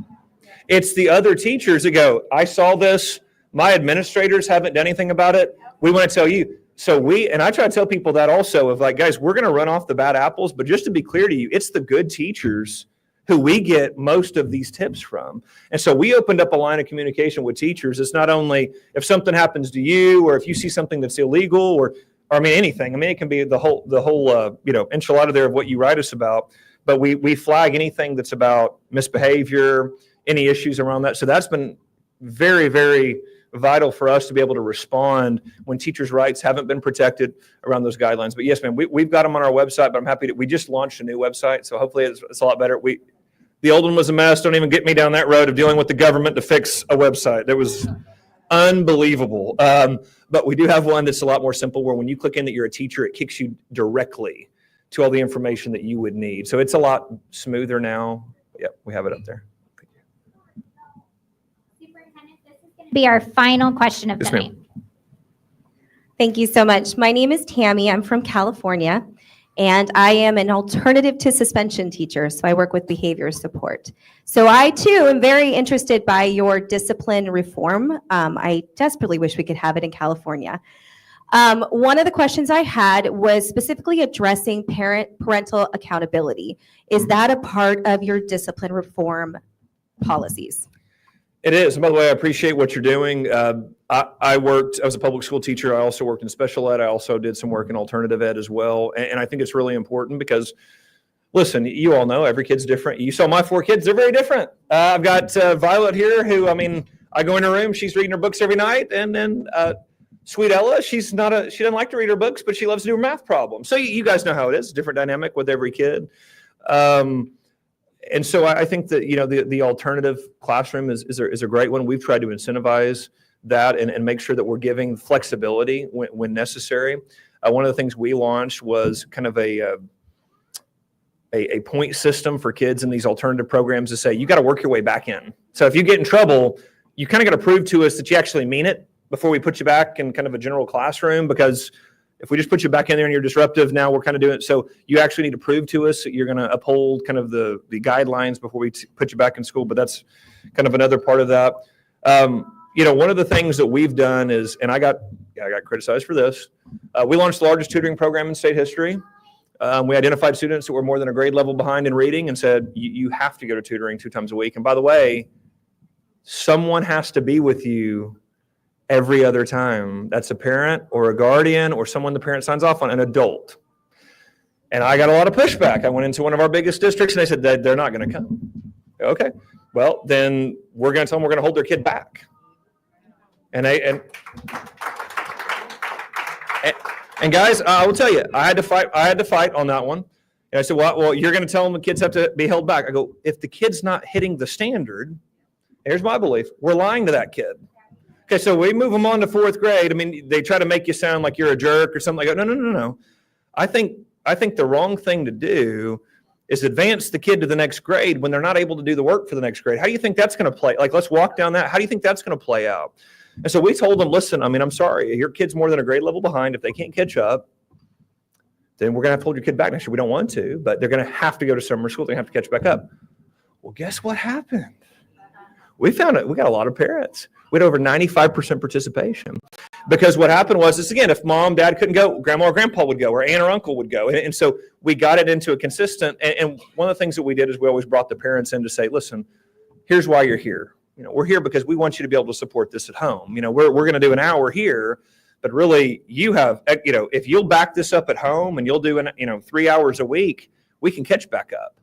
It's the other teachers that go, I saw this. My administrators haven't done anything about it. We want to tell you. So and I try to tell people that also of like, guys, we're going to run off the bad apples, but just to be clear to you, it's the good teachers who we get most of these tips from. And so we opened up a line of communication with teachers. It's not only if something happens to you or if you see something that's illegal or I mean, anything. I mean, it can be the whole enchilada there of what you write us about, but we flag anything that's about misbehavior, any issues around that. So that's been very, very vital for us to be able to respond when teachers' rights haven't been protected around those guidelines. But yes, man, we've got them on our website, but I'm happy we just launched a new website. So hopefully it's a lot better. The old one was a mess. Don't even get me down that road of dealing with the government to fix a website. That was unbelievable. But we do have one that's a lot more simple where when you click in that you're a teacher, it kicks you directly to all the information that you would need. So it's a lot smoother now. Yep, we have it up there. Be our final question of the night. Thank you so much. My name is Tammy. I'm from California, and I am an alternative to suspension teacher. So I work with behavior support. So I too am very interested by your discipline reform. I desperately wish we could have it in California. One of the questions I had was specifically addressing parental accountability. Is that a part of your discipline reform policies? It is. And by the way, I appreciate what you're doing. I was a public school teacher. I also worked in special ed. I also did some work in alternative ed as well. And I think it's really important because, listen, you all know every kid's different. You saw my 4 kids. They're very different. I've got Violet here who, I go in her room. She's reading her books every night. And then sweet Ella, she doesn't like to read her books, but she loves to do math problems. So you guys know how it is. Different dynamic with every kid. And so I think that, the alternative classroom is a great one. We've tried to incentivize that and make sure that we're giving flexibility when necessary. One of the things we launched was kind of a point system for kids in these alternative programs to say, you got to work your way back in. So if you get in trouble, you kind of got to prove to us that you actually mean it before we put you back in kind of a general classroom, because If we just put you back in there and you're disruptive, now we're kind of doing it. So you actually need to prove to us that you're going to uphold kind of the guidelines before we put you back in school. But that's kind of another part of that. One of the things that we've done is, and I got criticized for this. We launched the largest tutoring program in state history. We identified students that were more than a grade level behind in reading and said, you have to go to tutoring 2 times a week. And by the way, someone has to be with you every other time. That's a parent or a guardian or someone the parent signs off on, an adult. And I got a lot of pushback. I went into one of our biggest districts and they said that they're not going to come. Okay, well, then we're going to tell them we're going to hold their kid back. And guys, I will tell you, I had to fight on that one. And I said, well, you're going to tell them the kids have to be held back. I go, if the kid's not hitting the standard, here's my belief, we're lying to that kid. Okay, so we move them on to 4th grade. I mean, they try to make you sound like you're a jerk or something like that. No. I think the wrong thing to do is advance the kid to the next grade when they're not able to do the work for the next grade. How do you think that's going to play? Like, let's walk down that. How do you think that's going to play out? And so we told them, listen, I mean, I'm sorry, your kid's more than a grade level behind. If they can't catch up, then we're going to have to hold your kid back next year. We don't want to, but they're going to have to go to summer school. They're going to have to catch back up. Well, guess what happened? We found it. We got a lot of parents. We had over 95% participation. Because what happened was, this again, if mom, dad couldn't go, grandma or grandpa would go, or aunt or uncle would go. And so we got it into a consistent, and one of the things that we did is we always brought the parents in to say, listen, here's why you're here. We're here because we want you to be able to support this at home. We're going to do an hour here, but really you have, if you'll back this up at home and you'll do 3 hours a week, we can catch back up.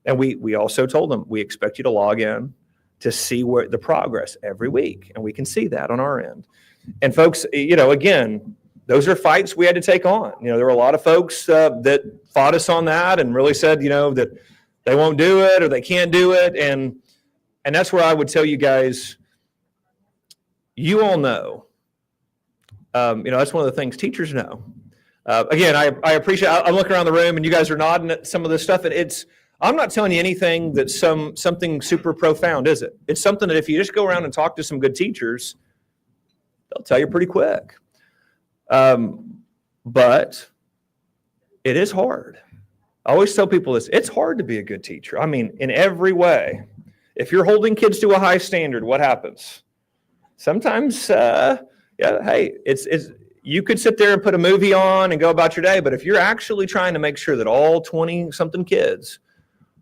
And we also told them, we expect you to log in to see where the progress every week. And we can see that on our end. And folks, again, those are fights we had to take on. There were a lot of folks that fought us on that and really said, that they won't do it or they can't do it. And that's where I would tell you guys, you all know, that's one of the things teachers know. Again, I appreciate, I'm looking around the room and you guys are nodding at some of this stuff. And I'm not telling you anything that's something super profound, is it? It's something that if you just go around and talk to some good teachers, they'll tell you pretty quick. But it is hard. I always tell people this, it's hard to be a good teacher. I mean, in every way. If you're holding kids to a high standard, what happens? Sometimes, you could sit there and put a movie on and go about your day, but if you're actually trying to make sure that all 20-something kids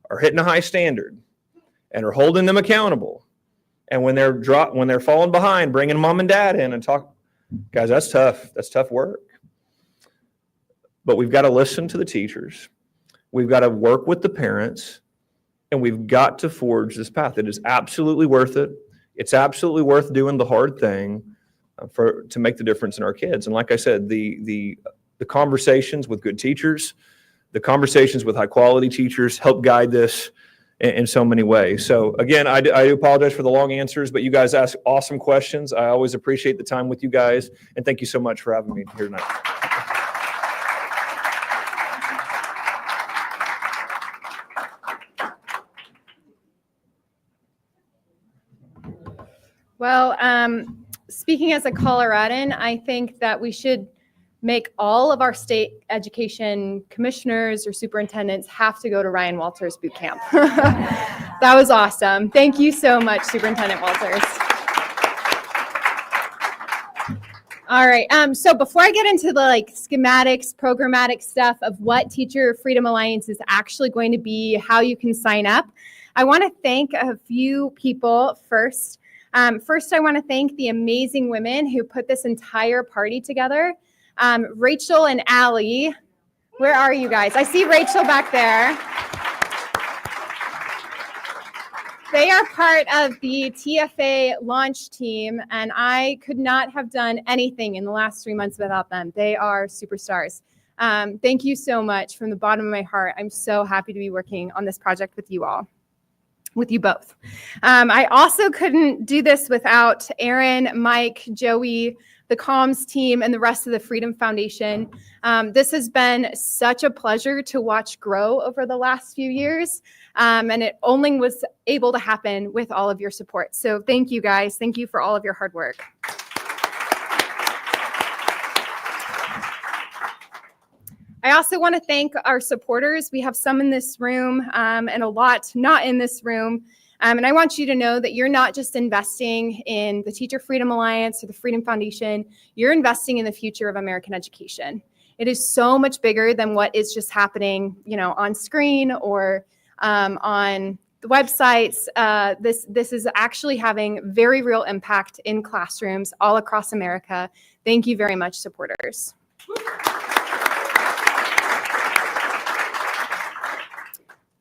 are hitting a high standard and are holding them accountable, and when they're falling behind, bringing mom and dad in and talk, guys, that's tough. That's tough work. But we've got to listen to the teachers. We've got to work with the parents, and we've got to forge this path. It is absolutely worth it. It's absolutely worth doing the hard thing to make the difference in our kids. And like I said, the conversations with good teachers, the conversations with high quality teachers help guide this in so many ways. So again, I do apologize for the long answers, but you guys ask awesome questions. I always appreciate the time with you guys, and thank you so much for having me here tonight. Well, speaking as a Coloradan, I think that we should make all of our state education commissioners or superintendents have to go to Ryan Walters boot camp. That was awesome. Thank you so much, Superintendent Walters. All right. So before I get into the schematics, programmatic stuff of what Teacher Freedom Alliance is actually going to be, how you can sign up, I want to thank a few people first. First, I want to thank the amazing women who put this entire party together. Rachel and Allie, where are you guys? I see Rachel back there. They are part of the TFA launch team, and I could not have done anything in the last 3 months without them. They are superstars. Thank you so much from the bottom of my heart. I'm so happy to be working on this project with you all. With you both. I also couldn't do this without Aaron, Mike, Joey, the comms team, and the rest of the Freedom Foundation. This has been such a pleasure to watch grow over the last few years, and it only was able to happen with all of your support. So thank you guys. Thank you for all of your hard work. I also want to thank our supporters. We have some in this room and a lot not in this room. And I want you to know that you're not just investing in the Teacher Freedom Alliance or the Freedom Foundation, you're investing in the future of American education. It is so much bigger than what is just happening, on screen or on the websites. This is actually having very real impact in classrooms all across America. Thank you very much, supporters.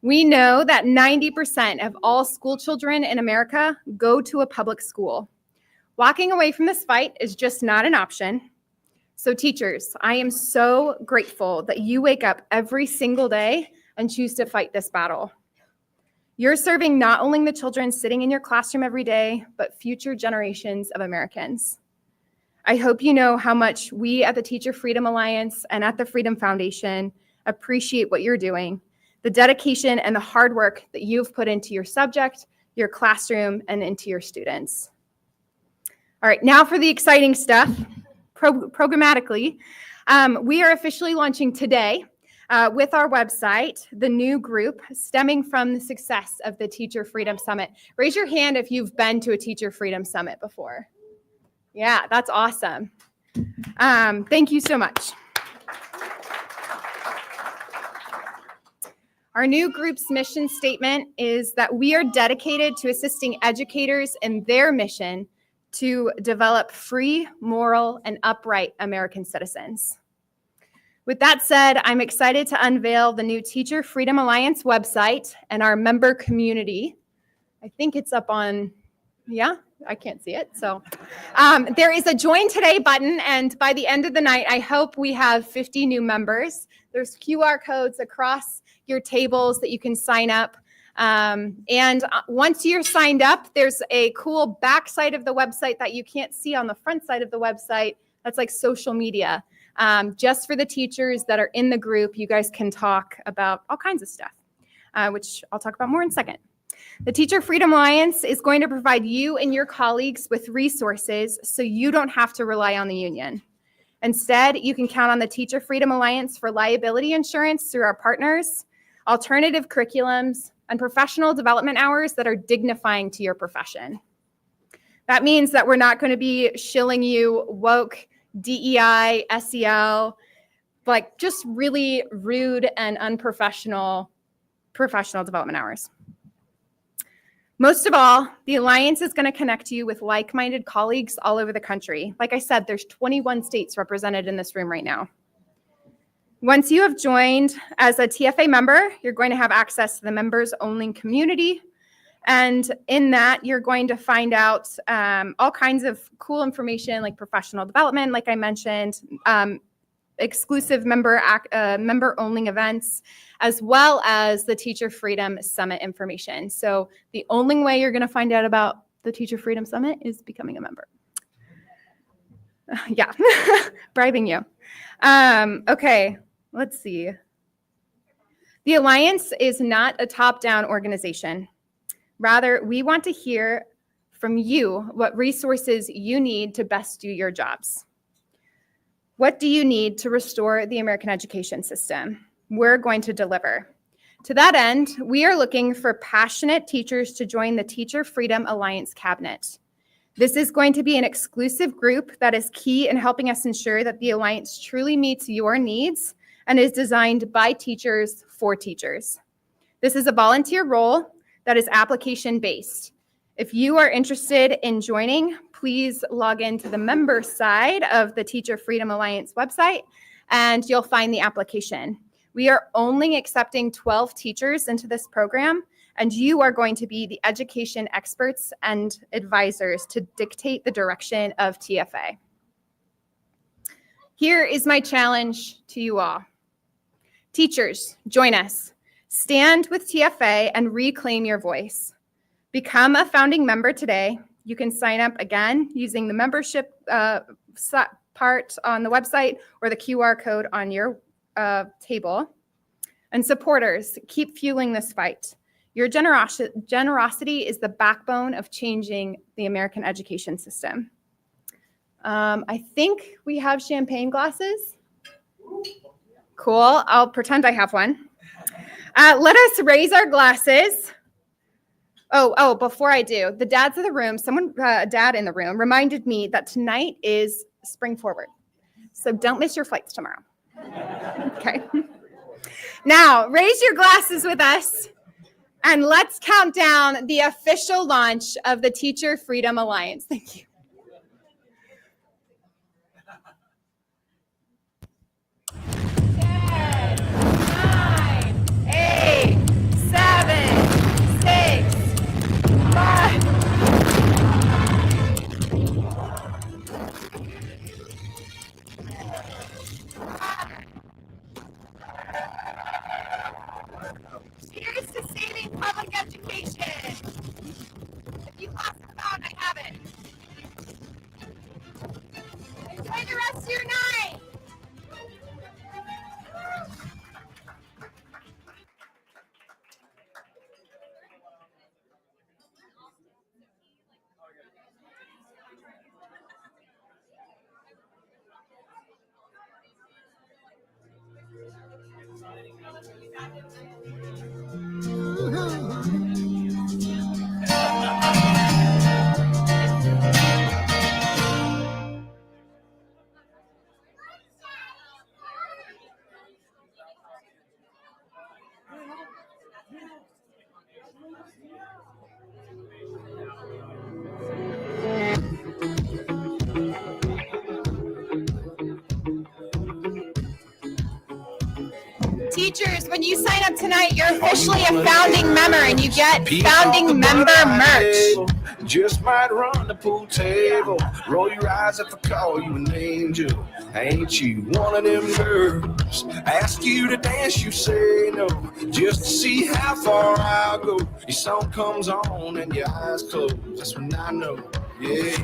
We know that 90% of all school children in America go to a public school. Walking away from this fight is just not an option. So teachers, I am so grateful that you wake up every single day and choose to fight this battle. You're serving not only the children sitting in your classroom every day, but future generations of Americans. I hope you know how much we at the Teacher Freedom Alliance and at the Freedom Foundation appreciate what you're doing, the dedication and the hard work that you've put into your subject, your classroom, and into your students. All right, now for the exciting stuff. Programmatically, we are officially launching today with our website, the new group stemming from the success of the Teacher Freedom Summit. Raise your hand if you've been to a Teacher Freedom Summit before. Yeah, that's awesome. Thank you so much. Our new group's mission statement is that we are dedicated to assisting educators in their mission to develop free, moral, and upright American citizens. With that said, I'm excited to unveil the new Teacher Freedom Alliance website and our member community. I think it's up on, yeah, I can't see it. So there is a Join Today button, and by the end of the night, I hope we have 50 new members. There's QR codes across your tables that you can sign up. And once you're signed up, there's a cool back side of the website that you can't see on the front side of the website. That's like social media. Just for the teachers that are in the group, you guys can talk about all kinds of stuff, which I'll talk about more in a second. The Teacher Freedom Alliance is going to provide you and your colleagues with resources so you don't have to rely on the union. Instead, you can count on the Teacher Freedom Alliance for liability insurance through our partners, alternative curriculums, and professional development hours that are dignifying to your profession. That means that we're not going to be shilling you woke, DEI, SEL, like just really rude and unprofessional professional development hours. Most of all, the Alliance is going to connect you with like-minded colleagues all over the country. Like I said, there's 21 states represented in this room right now. Once you have joined as a TFA member, you're going to have access to the members-only community. And in that, you're going to find out all kinds of cool information like professional development, like I mentioned, exclusive member-only events, as well as the Teacher Freedom Summit information. So the only way you're going to find out about the Teacher Freedom Summit is becoming a member. Yeah, bribing you. Okay. Let's see. The Alliance is not a top-down organization. Rather, we want to hear from you what resources you need to best do your jobs. What do you need to restore the American education system? We're going to deliver. To that end, we are looking for passionate teachers to join the Teacher Freedom Alliance Cabinet. This is going to be an exclusive group that is key in helping us ensure that the Alliance truly meets your needs and is designed by teachers for teachers. This is a volunteer role that is application-based. If you are interested in joining, please log into the member side of the Teacher Freedom Alliance website, and you'll find the application. We are only accepting 12 teachers into this program, and you are going to be the education experts and advisors to dictate the direction of TFA. Here is my challenge to you all. Teachers, join us. Stand with TFA and reclaim your voice. Become a founding member today. You can sign up again using the membership part on the website or the QR code on your table. And supporters, keep fueling this fight. Your generosity is the backbone of changing the American education system. I think we have champagne glasses. Cool. I'll pretend I have one. Let us raise our glasses. Oh, before I do, the dads of the room, a dad in the room reminded me that tonight is Spring Forward. So don't miss your flights tomorrow. Okay. Now, raise your glasses with us and let's count down the official launch of the Teacher Freedom Alliance. Thank you. 10, 9, 8, 7, 6, 5. Cheers to saving public education. If you lost the phone, I have it. Enjoy the rest of your night. Teachers, when you sign up tonight, you're officially a founding member and you get founding member merch. Just might run the pool table, roll your eyes if I call you an angel. Ain't you one of them girls? Ask you to dance, you say no, just to see how far I'll go. Your song comes on and your eyes close, that's when I know, yeah.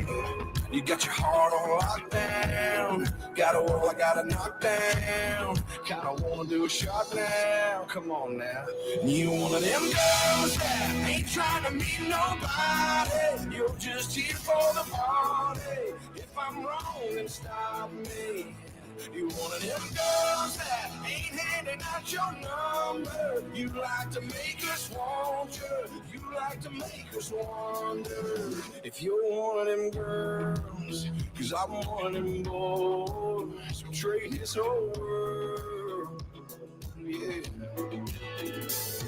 You got your heart on lockdown. Got a wall I gotta knock down. Kinda wanna do a shot now. Come on now. You one of them girls that ain't trying to meet nobody. You're just here for the party. If I'm wrong, then stop me. You one of them girls that ain't handing out your number. You like to make us want you. You like to make us wonder if you're one of them girls. Cause I'm one of them boys who trade his whole world. Yeah.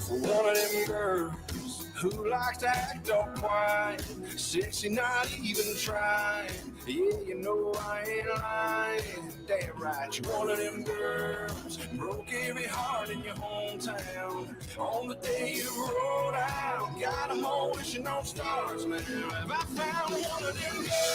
For one of them girls who likes to act all quiet, sexy, not even trying. Yeah, you know I ain't lying. Damn right, you one of them girls broke every heart in your hometown. On the day you rolled out, got them all wishing on stars, man. Have I found one of them girls?